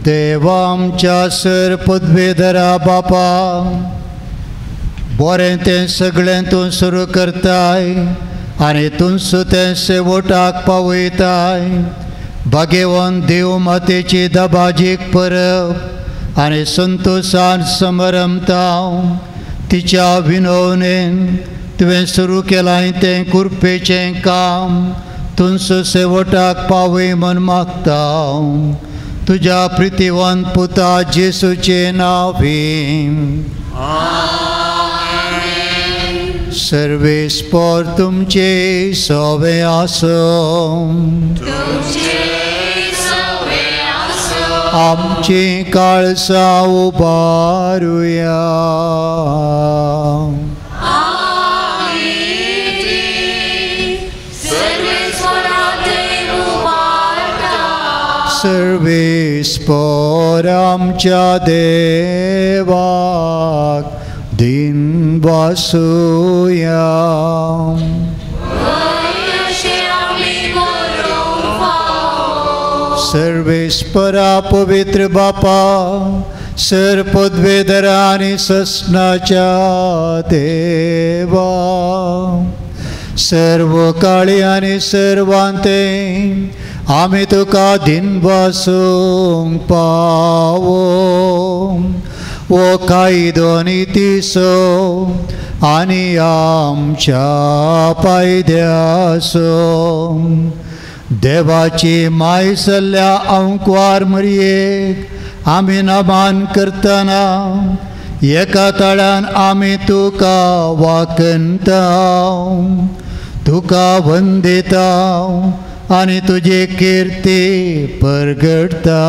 देवा आमच्या सर पदवेधरा बापा, बरें तें सगळें तूं सुरू करताय आनी तुमचो तें शेवटाक पावयताय. भाग्यवान देव मातेची दबाजीक परब आनी संतोशान समरमताव तिच्या विनवणेन तुवें सुरू केलां तें कुरपेचें काम तुमचो शेवटाक पावय म्हण मागता. तुज्या प्रितीवान पुता जेसूचें नांव. सर्वेस्पर तुमचे सवे आसो. आमची काळसां उबारुया. सर्वेस्पर आमच्या देवाक दिन वासुया. सर्वेस्परा पवित्र बापा, सर पदवेधरा आनी ससनाच्या देवा, सर्व काळी आनी सर्वांते आमी तुका दिन वासूंक पावो. ओ कायदो नितीसो आनी आमच्या पायद्यासो. देवाची माय सल्ल्या अंकवार मरयेक आमी नमान करतना एका तळ्यान आमी तुका वाकनता, तुका वंदिता आनी तुजी किर्ती परगडता.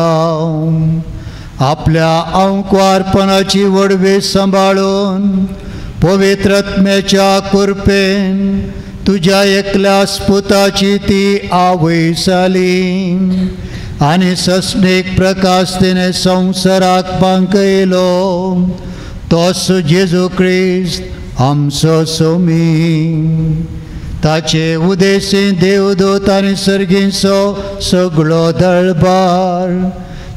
आपल्या अंकवारपणाची वडवी सांबाळून पवित्रत्म्याच्या कुरपेन तुज्या एकल्या पुताची ती आवय जाली आनी सस्नेक प्रकाश तिणें संवसाराक पांकयलो. तोच जेजू क्रिस्त आमचो सोमी. ताचे उदेशी देवदूत आनी सर्गीचो सगळो दळबार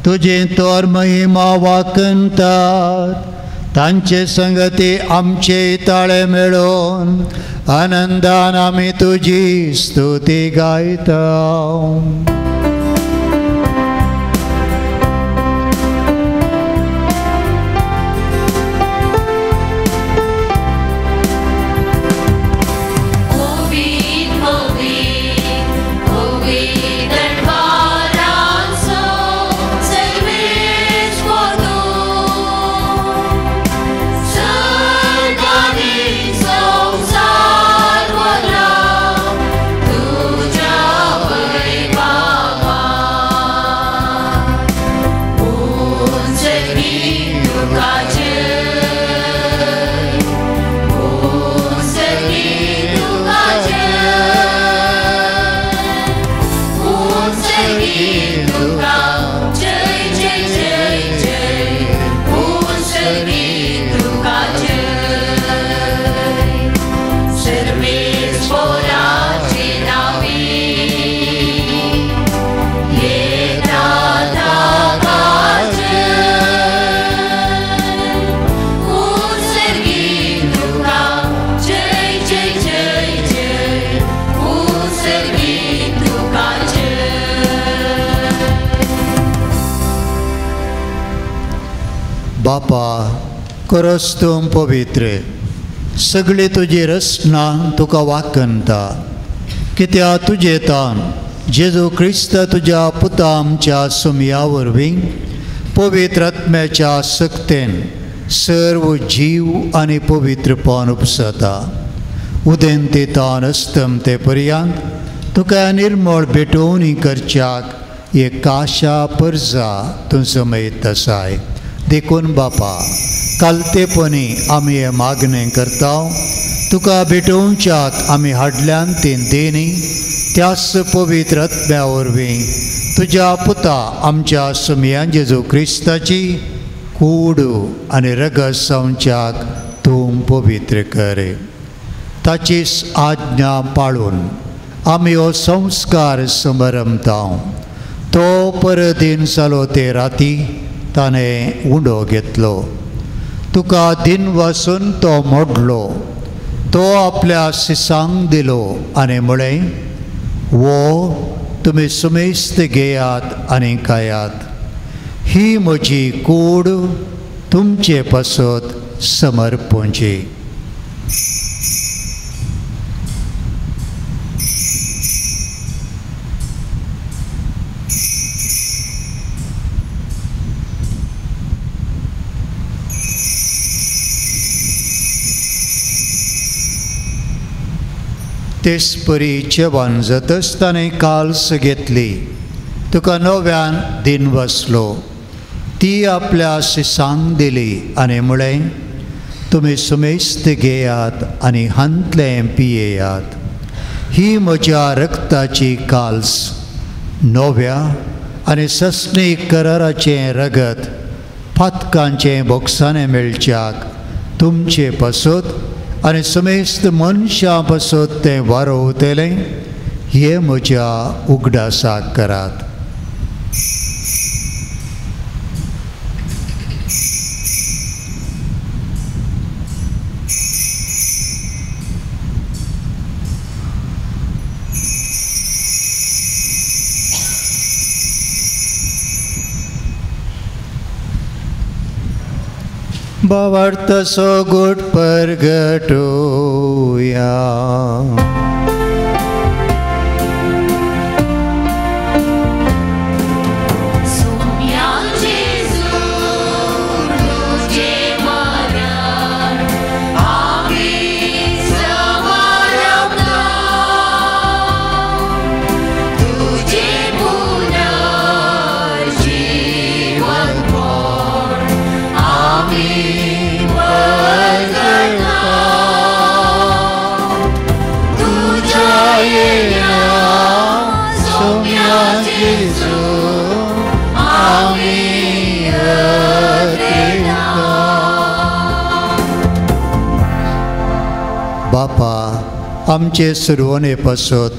तुजी तोर महिमा वाकनतात. तांचे संगती आमचे ताळे मेळोवन आनंदान आमी तुजी स्तुती गायता. बापा करोस तूं पवित्र, सगळी तुजी रचना तुका वाकनता. कित्या तुजे तान जेजू क्रिस्त तुज्या पुता आमच्या सुमया वरवीं पवित्र आत्म्याच्या सक्तेन सर्व जीव आनी पवित्रपण उपसता. उदेंते तान अस्तम ते पर्यंत तुका निर्मळ भेटोवणी करच्याक एक आशा परजा तूं समयत आसाय. देखून बापा कालतेपणी आमी हे मागणें करता. तुका भेटोवच्याक आमी हाडल्यान तें देणी त्याच पवित्र आत्म्या वरवीं तुज्या पुता आमच्या सुमया जेजू क्रिस्ताची कूड आनी रगत संचाक तूं पवित्र कर. ताचीच आज्ञा पाळून आमी हो संस्कार समरमतां. तो परदीन जालो ते राती ताणें उंडो घेतलो. तुका दिन वासून तो मोडलो. तो आपल्या सिसांक दिलो आनी म्हळें, वो तुमी सुमेस्त घेयात आनी खायात. ही म्हजी कूड तुमचे पासत समर्पूंची. तेच परी जेवण जातच ताणें काल्स घेतली. तुका नव्यान दिन वसलो. ती आपल्या शिसांक दिली आनी म्हळें, तुमी सुमेस्त घेयात आनी हांतलें पियेयात. ही म्हज्या रक्ताची काल्स, नव्या आनी सस्नीक कराराचें रगत फातकांचें बोगसाणें मेळच्याक तुमचे पासत आनी समेस्त मनशां पासत तें वारोवतलें. हे म्हज्या उगडासाक करात. भावार्थसो गुट परगटुया. बापा, आमचे सुरवणे पासत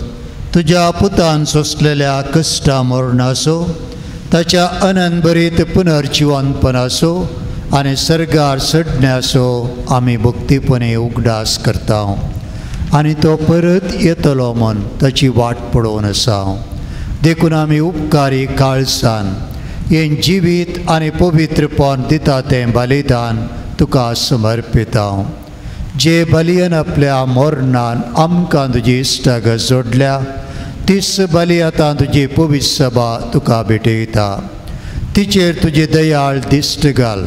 तुज्या पुतान सोंसलेल्या कश्टा मरणाचो, ताच्या अनंतभरीत पुनर्जिवनपणाचो आनी सर्गार चडण्याचो आमी भक्तीपणे उगडास करता. आनी तो परत येतलो म्हूण ताची वाट पळोवन आसा. देखून आमी उपकारी काळजान हें जिवीत आनी पवित्रपण दिता तें बलिदान तुका समर्पिता. जे बलियन आपल्या मरणान आमकां तुजी इश्टाक जोडल्या, तीच बली आतां तुजी पवित्र सभा तुका भेटयता. तिचेर तुजी दयाळ दिश्ट घाल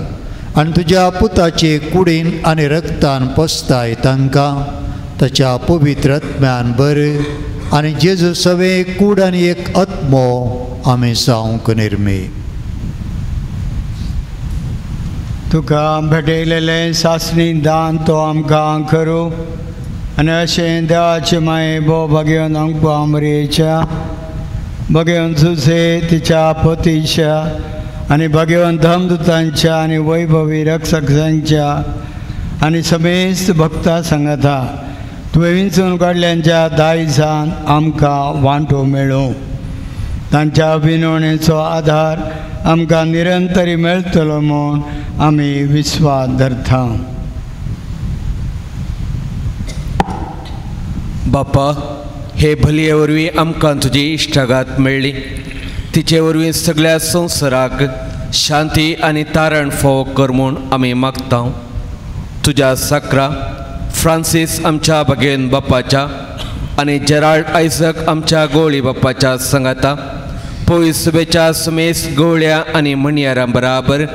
आनी तुज्या पुताचे कुडीन आनी रक्तान पोसताय तांकां ताच्या पवित्र आत्म्यान बर आनी जेजू सवे कूड आनी एक आत्मो आमी जावंक निर्मी.
तुका भेटयलेलें सासणी दान तो आमकां करूं आनी अशें देवाचे माये भोव भगवन आमकां अमरेच्या भगवन सुसे तिच्या पतीच्या आनी भगवन धमदुतांच्या आनी वैभवी रक्षकांच्या आनी समेस्त भक्तां सांगता तुवें विंचून काडल्यांच्या दायजान आमकां वांटो मेळूं. तांच्या विनवणेचो आधार आमकां निरंतरी मेळटलो म्हूण आमी विस्वास धरता.
बापा, हे भलये वरवीं आमकां तुजी इश्टागात मेळ्ळी. तिचे वरवीं सगळ्या संवसाराक शांती आनी तारण फोव कर म्हूण आमी मागता. तुज्या साकरा फ्रांसीस आमच्या भगेन बापाच्या आनी जेराल्ड आयझक आमच्या गवळी बापाच्या सांगाता पवित्र सभेच्या समेस्त गवळ्या आनी म्हणयारां बराबर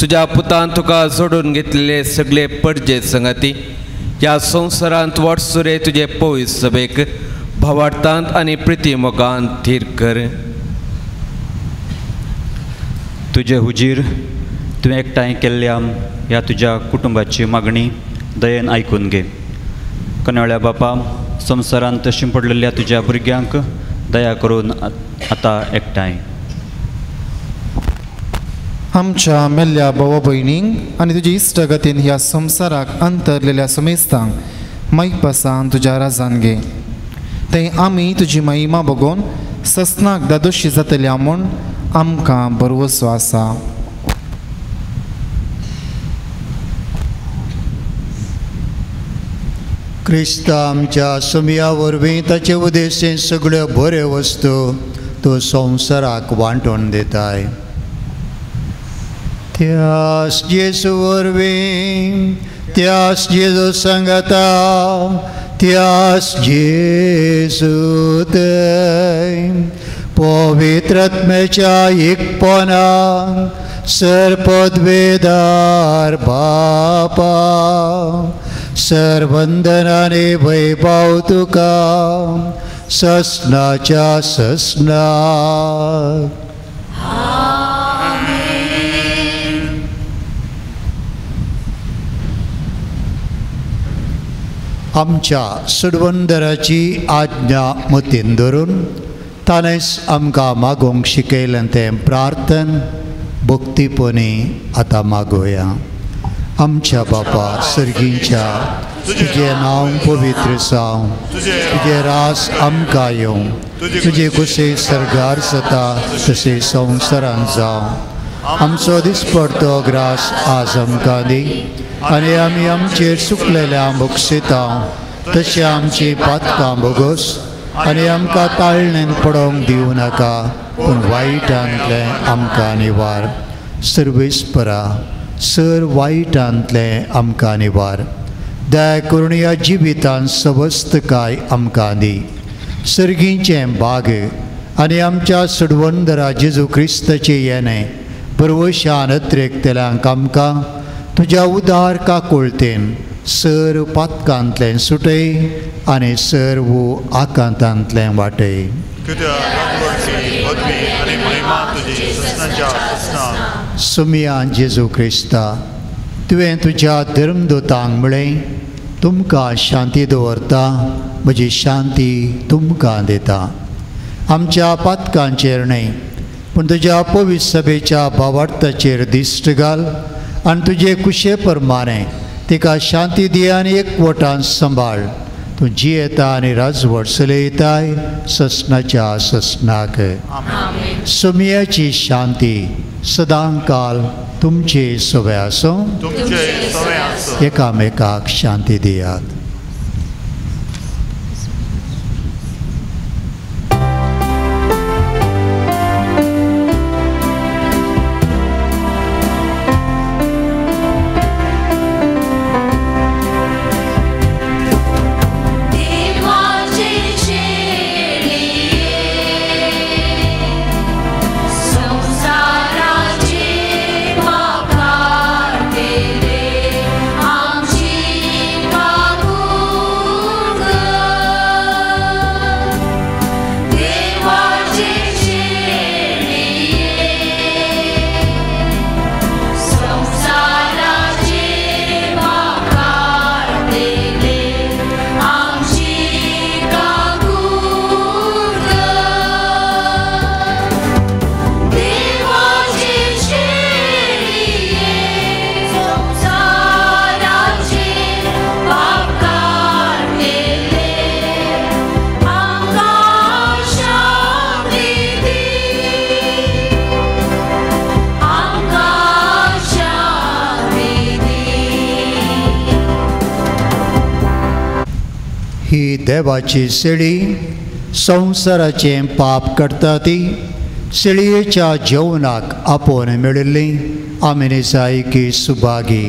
तुज्या पुतान तुका जोडून घेतलेले सगळे पडजे संगती ह्या संवसारांत वटसुरे तुजे पवित्र सभेक भावार्थांत आनी प्रिती मोगान थीर कर.
तुजे हुजीर तुवें एकठांय केल्ल्या ह्या तुज्या कुटुंबाची मागणी दयेन आयकून घे. कनवळ्या बापा, संवसारांत शिंपडलेल्या तुज्या भुरग्यांक दया करून आतां एकठांय.
आमच्या मेल्ल्या भावा भयणींक आनी तुज्या इश्टगतीन ह्या संवसाराक अंतरलेल्या समेस्तांक माईक पासान तुज्या राजान घे. ते आमी तुजी महिमा बघून ससनाक दादोशी जातल्या म्हूण आमकां भरवसो आसा.
क्रिस्ता आमच्या समिया वरवीं ताचे उद्देशेन सगळ्यो बऱ्यो वस्तू तो संवसाराक वांटून दिताय. त्यास जेजू वरवीं त्यास जेजू सांगता त्यास जेजू थंय पवित्रात्म्याच्या एकपणान सरपदवेदार बापा सर्वंदनाने वैभव तुका ससनाच्या ससना. आमच्या सुडवंदराची आज्ञा मतीन धरून ताणेंच आमकां मागोवंक शिकयलें तें प्रार्थन भक्तीपणी आतां मागोया. आमच्या बापा सर्गींच्या तुजें नांव पवित्र जावं, तुजें रास आमकां येवं, तुजे कुसे सर्गार जाता तशें संवसारांत जावं. आमचो दिसपडटो ग्रास आज आमकां दी आनी आमी आमचेर चुकलेल्या बक्षितांव तशें आमची पातकां बोगोस आनी आमकां ताळणेन पडोवंक दिवं नाका पूण वायटांतलें आमकां निवार. सर्वेस्परा सर वायटांतलें आमकां निवार. दया करून ह्या जिवितांत सवस्तकाय आमकां दी. सर्गीचें भाग आनी आमच्या सुडवंदरा जेजू क्रिस्ताचें येणें परवशान अत्रेकतल्यांक आमकां तुज्या उदार काकुळतेन सर पातकांतलें सुटय आनी सर्व आकांतांतलें वाटय. सुमिया जेजू क्रिस्ता तुवें तुज्या धर्मदूतांक म्हळें तुमकां शांती दवरता म्हजी शांती तुमकां दिता. आमच्या पातकांचेर न्हय पूण तुज्या पवित्र सभेच्या भावार्थाचेर दिश्ट घाल आनी तुजे कुशे प्रमाणे तिका शांती दी आनी एकवटान सांबाळ. तूं जियेता आनी राजवट चलयताय ससनाच्या ससनाक. सुमियाची शांती सदांकाल तुमचे सवे आसूं. एकामेकाक शांती दियात. ही देवाची सिळी संवसाराचें पाप काडटा ती सिळयेच्या जेवणाक आपोवन मेळिल्ली आमी निजायकी सुभागी.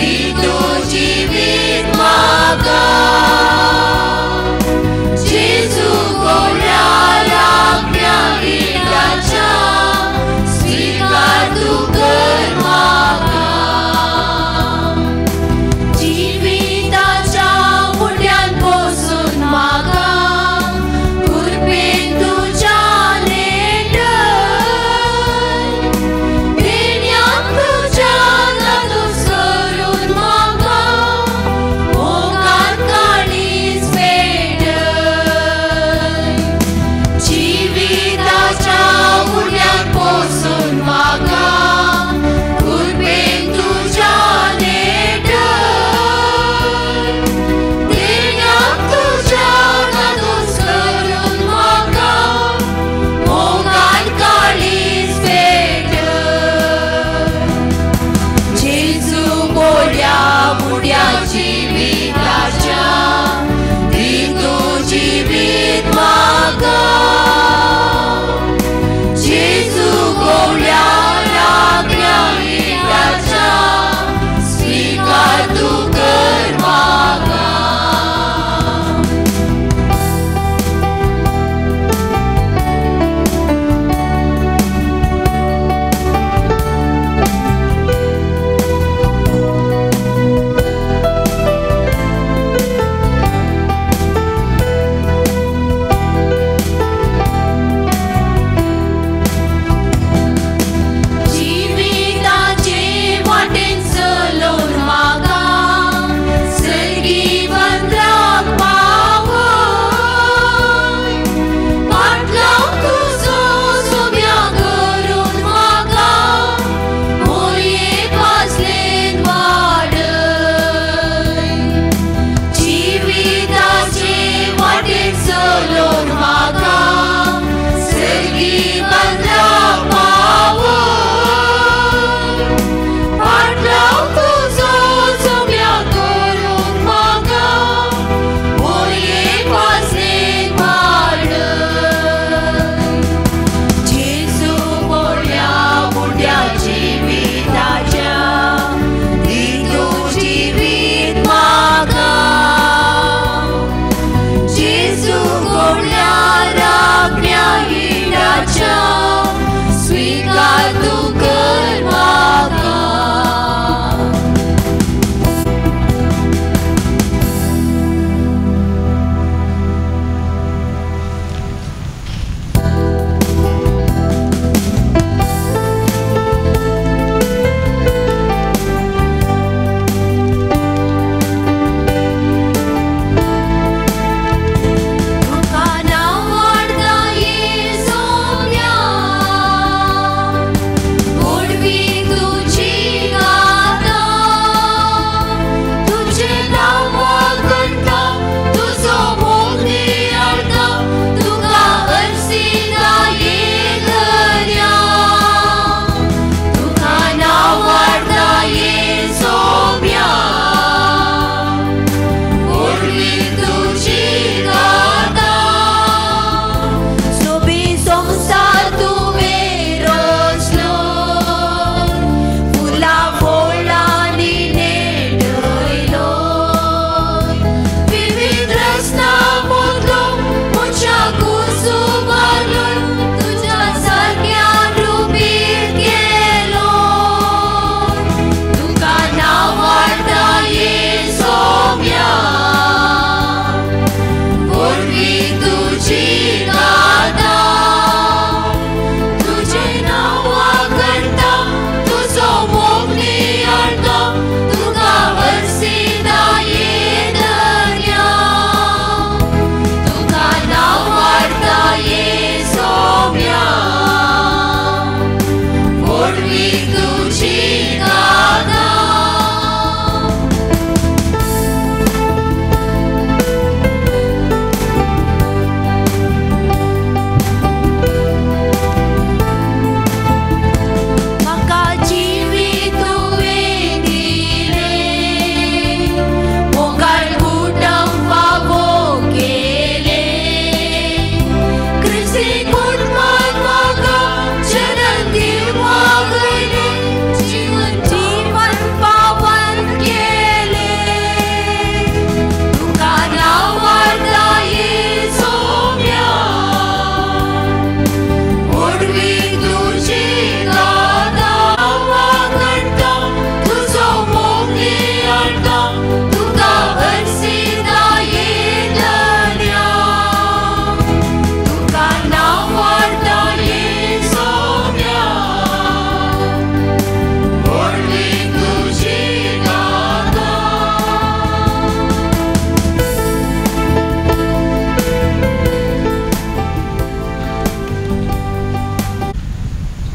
Be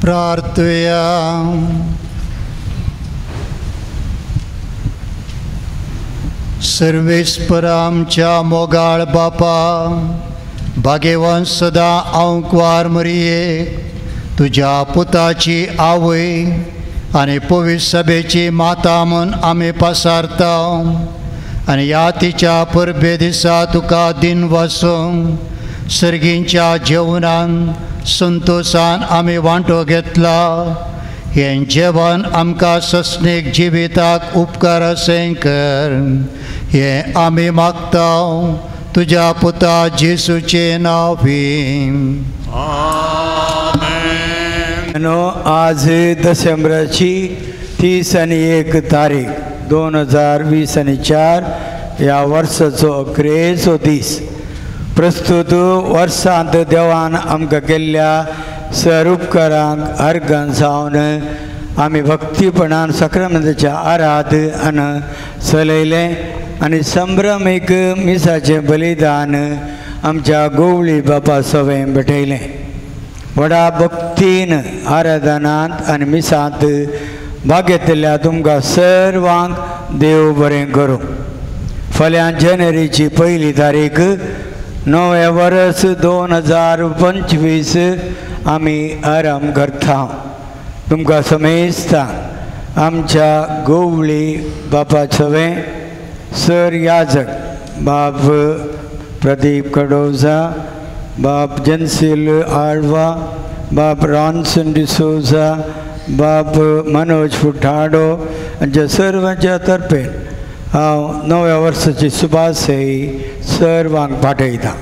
प्रार्थुया. सर्वेस्परा आमच्या मोगाळ बापा, भाग्यवान सदा अंकवार मरिये, तुझ्या पुताची आवय आणि पवित्र सभेची माता म्हूण आमी पासारता. आनी ह्या तिच्या परबे दिसा तुका दिन वासूंक सर्गींच्या जेवणान संतोषान आमी वांटो घेतला. हें जेवण आमकां सस्नेक जिविताक उपकार अशें कर. हें आमी मागता तुज्या पुता जेसूचे नांवीं.
आज डिसेंबराची 31 तारीख 2024 ह्या वर्साचो अखेरेचो दीस. प्रस्तुत वर्सांत देवान आमकां केल्ल्या सर उपकारांक अर्गां जावन आमी भक्तीपणान सक्रमंताच्या आराधन चलयलें आनी संभ्रमीक मिसाचें बलिदान आमच्या गोवळी बापा सवें भेटयलें. व्हडा भक्तीन आराधनांत आनी मिसांत भाग घेतिल्ल्या तुमकां सर्वांक देव बरें करूं. फाल्यां जानेवारीची 1 तारीख नवें वर्स 2025 आमी आराम करता. तुमकां समेस्ता आमच्या गोवळी बापा सवें सर याजक बाब प्रदीप कडोजा, बाब जनसिल आळवा, बाब रॉन्सन डिसोजा, बाब मनोज फुटाडो हांच्या सर्वांच्या तर्फे हांव नव्या वर्साची सुभासय सर्वांक पाठयता.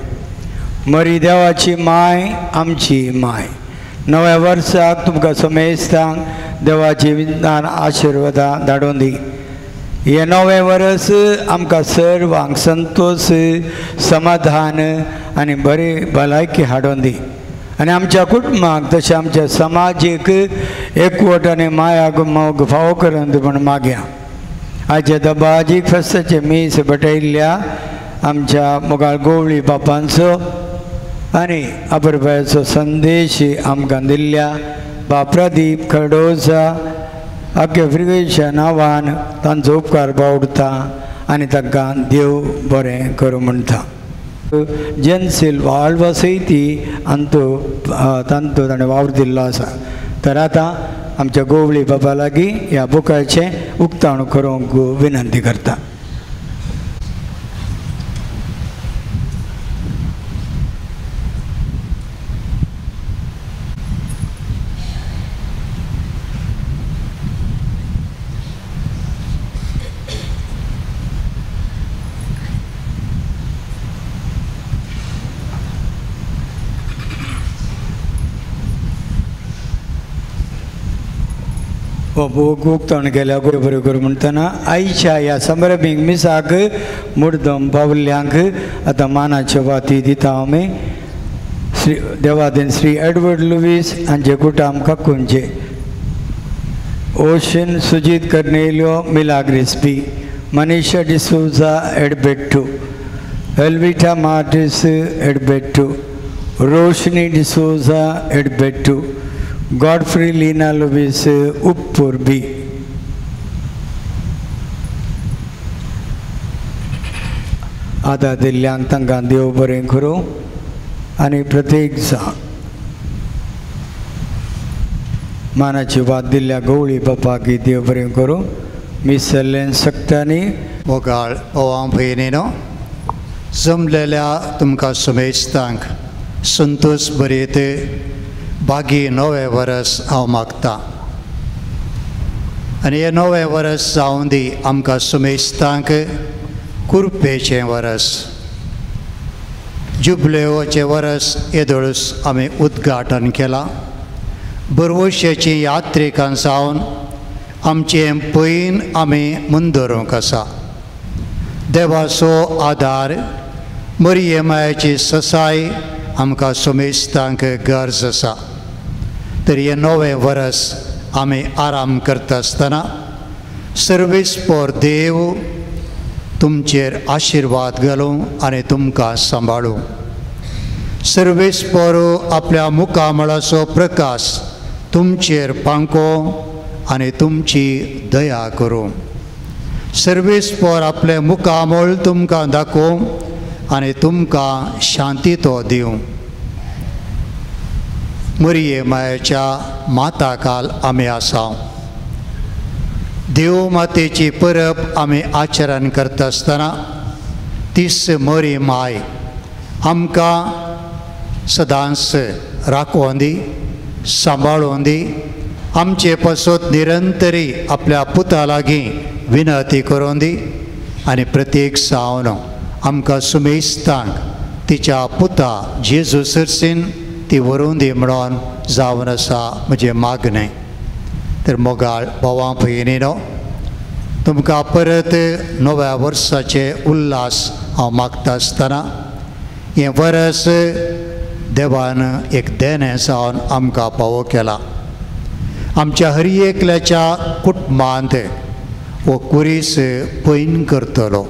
मरी देवाची माय आमची माय. नव्या वर्साक तुमकां समेस्तांक देवाची विज्ञान आशिर्वादां धाडून दी. हे नवें वर्स आमकां सर्वांक संतोष, समाधान आनी बरी भलायकी हाडून दी. आनी आमच्या कुटुंबाक तशें आमच्या समाजीक एकवट आनी मायाक मोग फावो करून दी म्हूण मागया. आजच्या दबाजीक फेस्ताचे मीस भेटयल्ल्या आमच्या मोगाळ गोवळी बापांचो आनी अपुरबायेचो संदेश आमकां दिल्ल्या बा प्रदीप कडोजा आख्या फ्रिगेच्या नांवान तांचो उपकार बावडता आनी तांकां देव बरें करूं म्हणटा. जनसिल वाळवा सयती तांतू ताणें वावर दिल्लो आसा. तर आतां आमच्या गोवळी बाबा लागीं ह्या बुकाचें उक्तावण करूंक विनंती करता. बूक उक्तावण केल्या बरें करूं म्हणटना आयच्या ह्या संभ्रमीक मिसाक मुर्दम पावल्ल्यांक आतां मानाच्यो वाती दिता आमी. श्री देवादीन श्री एडवर्ड लुईस हांचे कुटाम काकूंचे, ओशन सुजीत कर्नेलियो मिलाग्रिस्पी, मनीषा डिसोजा एडबेट्टू, एल्विटा मार्टिस एडबेट्टू, रोशनी डिसोजा एडबेट्टू, गॉडफ्री लीना लुईस उपपुरबी. आदार दिल्ल्यांक तांकां देव बरें करूं आनी प्रत्येक जाण मानाची वाद दिल्ल्या गवळी बापाक देव बरें करूं. मिसल्लें सक्तांनी
मोगाळ ओवां भयणीनो, जमलेल्या तुमकां समेस्तांक संतोष बरयत बागी नवें वर्स हांव मागतां. आनी हें नवें वर्स जावं दी आमकां समेस्तांक कुरपेचें वर्स. जुबलेओचें वर्स येदोळूस आमी उद्घाटन केलां. बरवर्षेची यात्रेकां जावन आमचें पैन आमी मुंदरूंक आसा. देवाचो आदार, मरिये मायाची ससाय आमकां समेस्तांक गरज आसा. तर हें नवें वर्स आमी आराम करता आसतना सर्वेस्पोर देव तुमचेर आशिर्वाद घालूं आनी तुमकां सांबाळूं. सर्वेस्पोर आपल्या मुखामळाचो प्रकाश तुमचेर पांको आनी तुमची दया करूं. सर्वेस्पर आपले मुखामोळ तुमकां दाखोवं आनी तुमकां शांती तो दिवं. मरिये मायेच्या माता काल आमी आसां. देव मातेची परब आमी आचरण करता आसतना तीच मरी माय आमकां सदांच राखोवन दी, सांबाळून दी. आमचे पासत निरंतरी आपल्या पुता लागीं विनंती करून दी आनी प्रत्येक सावन आमकां सुमेस्तांक तिच्या पुता जेजू सर्सीन ती व्हरून दी म्हणून जावन आसा म्हजें मागणें. तर मोगाळ भावां भयणीनो, तुमकां परत नव्या वर्साचे उल्हास हांव मागता आसतना हें वर्स देवान एक देणें जावन आमकां फावो केला. आमच्या हर एकल्याच्या कुटुंबांत हो कुरीस पैन करतलो.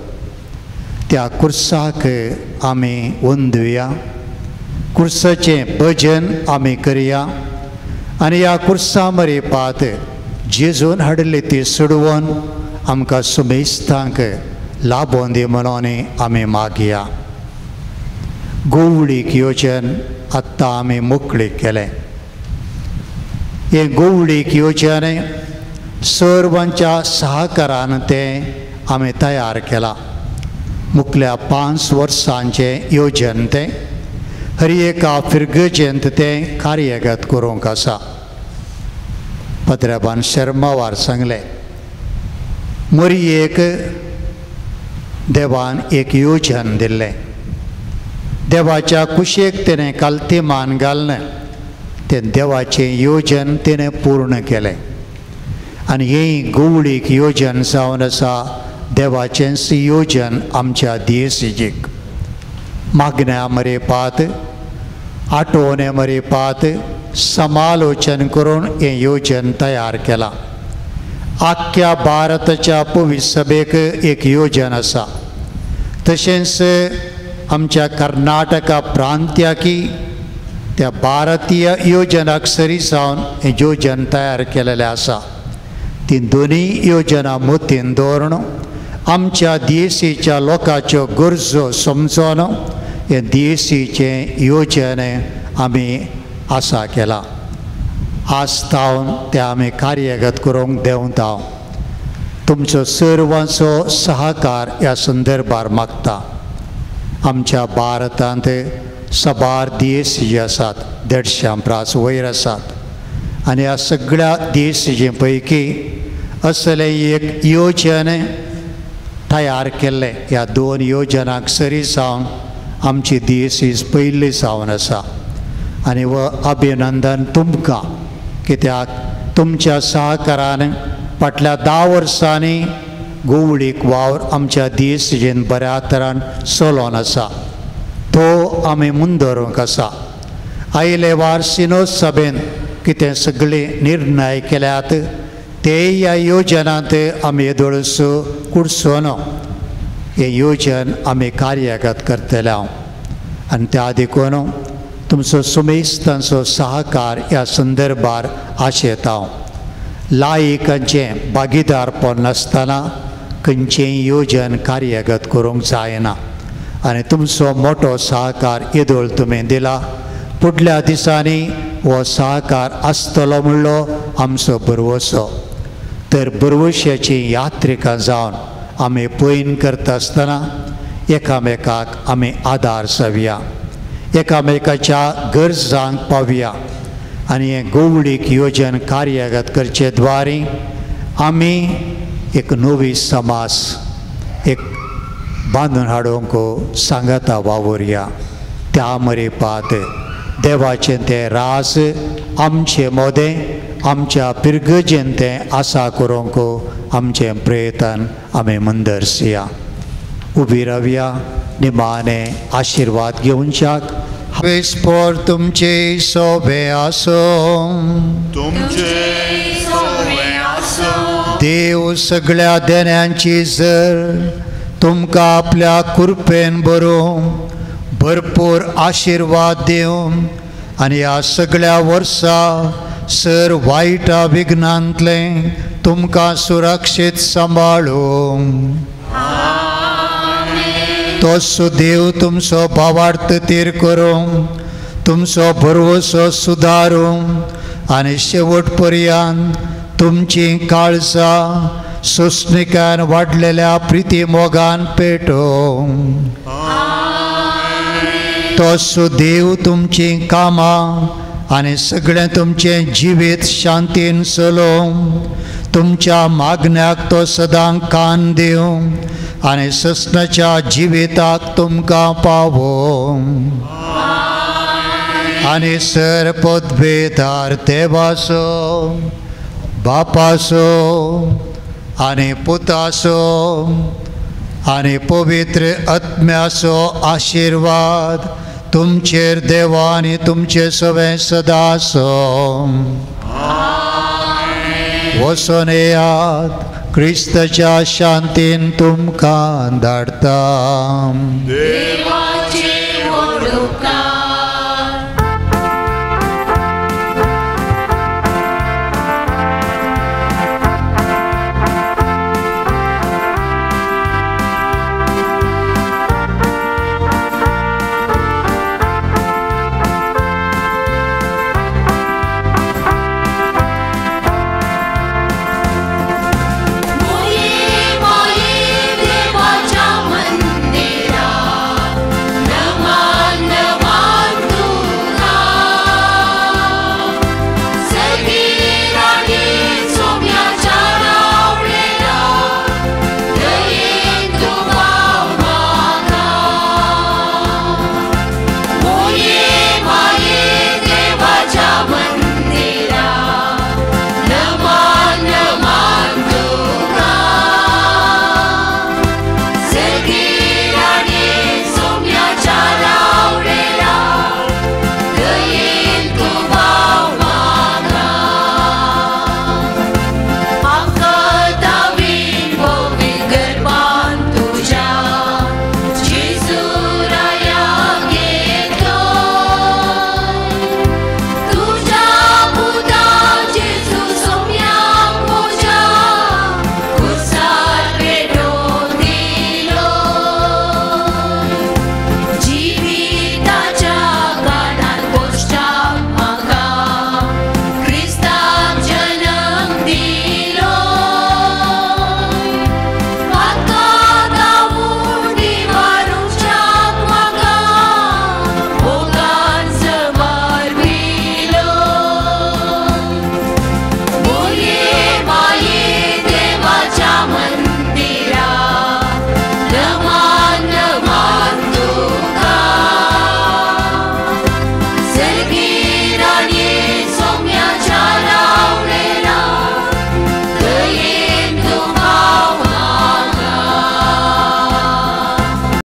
त्या कुर्साक आमी वंदुया, कुर्साचें भजन आमी करया आनी ह्या कुर्सा मरेपात जेजून हाडली ती सोडवून आमकां सुमेस्तांक लाबोवन दी म्हणून आमी मागया. गोवडीक येवचन आत्तां आमी मोकळीक केलें. हें गोवडीक येवचन सर्वांच्या सहकारान तें आमी तयार केलां. मुखल्या 5 वर्सांचें येवजन तें हर एका फिरगजेंत तें कार्यगत करूंक आसा. पत्र्याबान शर्मावार सांगलें, मरियेक देवान एक येवजन दिल्लें. देवाच्या कुशेक तिणें काल्तिमान घाललें. तें देवाचें येवजन तिणें पूर्ण केलें आनी हें गोवडीक येवजन जावन आसा देवाचेंच येवजन आमच्या दियेसीक. मागण्या मरेपात, आठवणे मरेपात समालोचन करून हें येवजन तयार केलां. आख्ख्या भारताच्या पवित्र सभेक एक येवजन आसा. तशेंच आमच्या कर्नाटका प्रांत्याकी त्या भारतीय येवजनाक सरी जावन हें येवजन तयार केलेलें आसा. ती दोनी येवजनां मतीन दवरून आमच्या दियेसीच्या लोकांच्यो गरजो समजून हें दियेसीचें येवजन आमी आसा केलां. आज तावन तें आमी कार्यगत करूंक देंवता. तुमचो सर्वांचो सहकार ह्या संदर्भार मागता. आमच्या भारतांत साबार दियेसी आसात, 150 वयर आसात आनी ह्या सगळ्या दियेसी पैकी असलें एक येवजन तयार केल्लें. ह्या 2 येवजनाक सरी जावन आमची दियेसीज पयली जावन आसा आनी व अभिनंदन तुमकां, कित्याक तुमच्या सहकारान फाटल्या 10 वर्सांनी गोवडीक वावर आमच्या दियेसीन बऱ्या तरान चलोवन आसा. तो आमी मुंदोरूंक आसा. आयले वार सिनोद सभेन कितें सगळे निर्णय केल्यात ते ह्या येवजनांत आमी येदोळस कुडसून हें येवजन आमी कार्यगत करतले. आनी त्या देखून तुमचो सुमेस्तांचो सहकार ह्या संदर्भार आशेता. लायकांचें भागीदारपण नासतना खंयचेंय येवजन कार्यगत करूंक जायना आनी तुमचो मोठो सहकार येदोळ तुमी दिला. फुडल्या दिसांनी हो सहकार आसतलो म्हणलो आमचो भरवोसो. तर भरवशाची यात्रिकां जावन आमी पैन करता आसतना एकामेकाक आमी आदार जावया, एकामेकाच्या गरजांक पावया आनी हें गोवडीक येवजन कार्यगत करचे द्वारे आमी एक नवी समाज एक बांदून हाडूंक सांगाता वावुरया. त्या मरेपात देवाचें तें रास आमचें मोदें आमच्या पिरगजेन तें आसा करूंक आमचें प्रयत्न आमी मंदरसया. उबी रावया निमाणें आशिर्वाद घेवनशाक. वेस्पोर तुमचे सोबे आसो,
तुमचे सोबे आसो.
देव सगळ्या देण्यांची जर तुमकां आपल्या कृपेन भरून भरपूर आशिर्वाद दिवन आनी ह्या सगळ्या वर्सां सर वायटा विघ्नांतले तुमकां सुरक्षीत सांबाळूं. तोच देव तुमचो भावार्थ तीर करूं, तुमचो भरवसो सुदारूं आनी शेवट पर्यंत तुमची काळजां सोंसणिकान वाडलेल्या प्रिती मोगान पेटोवं. तोच देव तुमची कामां आनी सगळें तुमचें जिवीत शांतीन चलोवं. तुमच्या मागण्याक तो सदां कान दिवं आनी ससनाच्या जिविताक तुमकां पावोवं. आनी सर पदवेदार देवाचो, बापाचो आनी पुताचो आनी पवित्र आत्म्याचो आशिर्वाद तुमचेर देवा आनी तुमचे सगळे सदा आसो. वचून येयात, क्रिस्ताच्या शांतीन तुमकां धाडटा.
देवाचे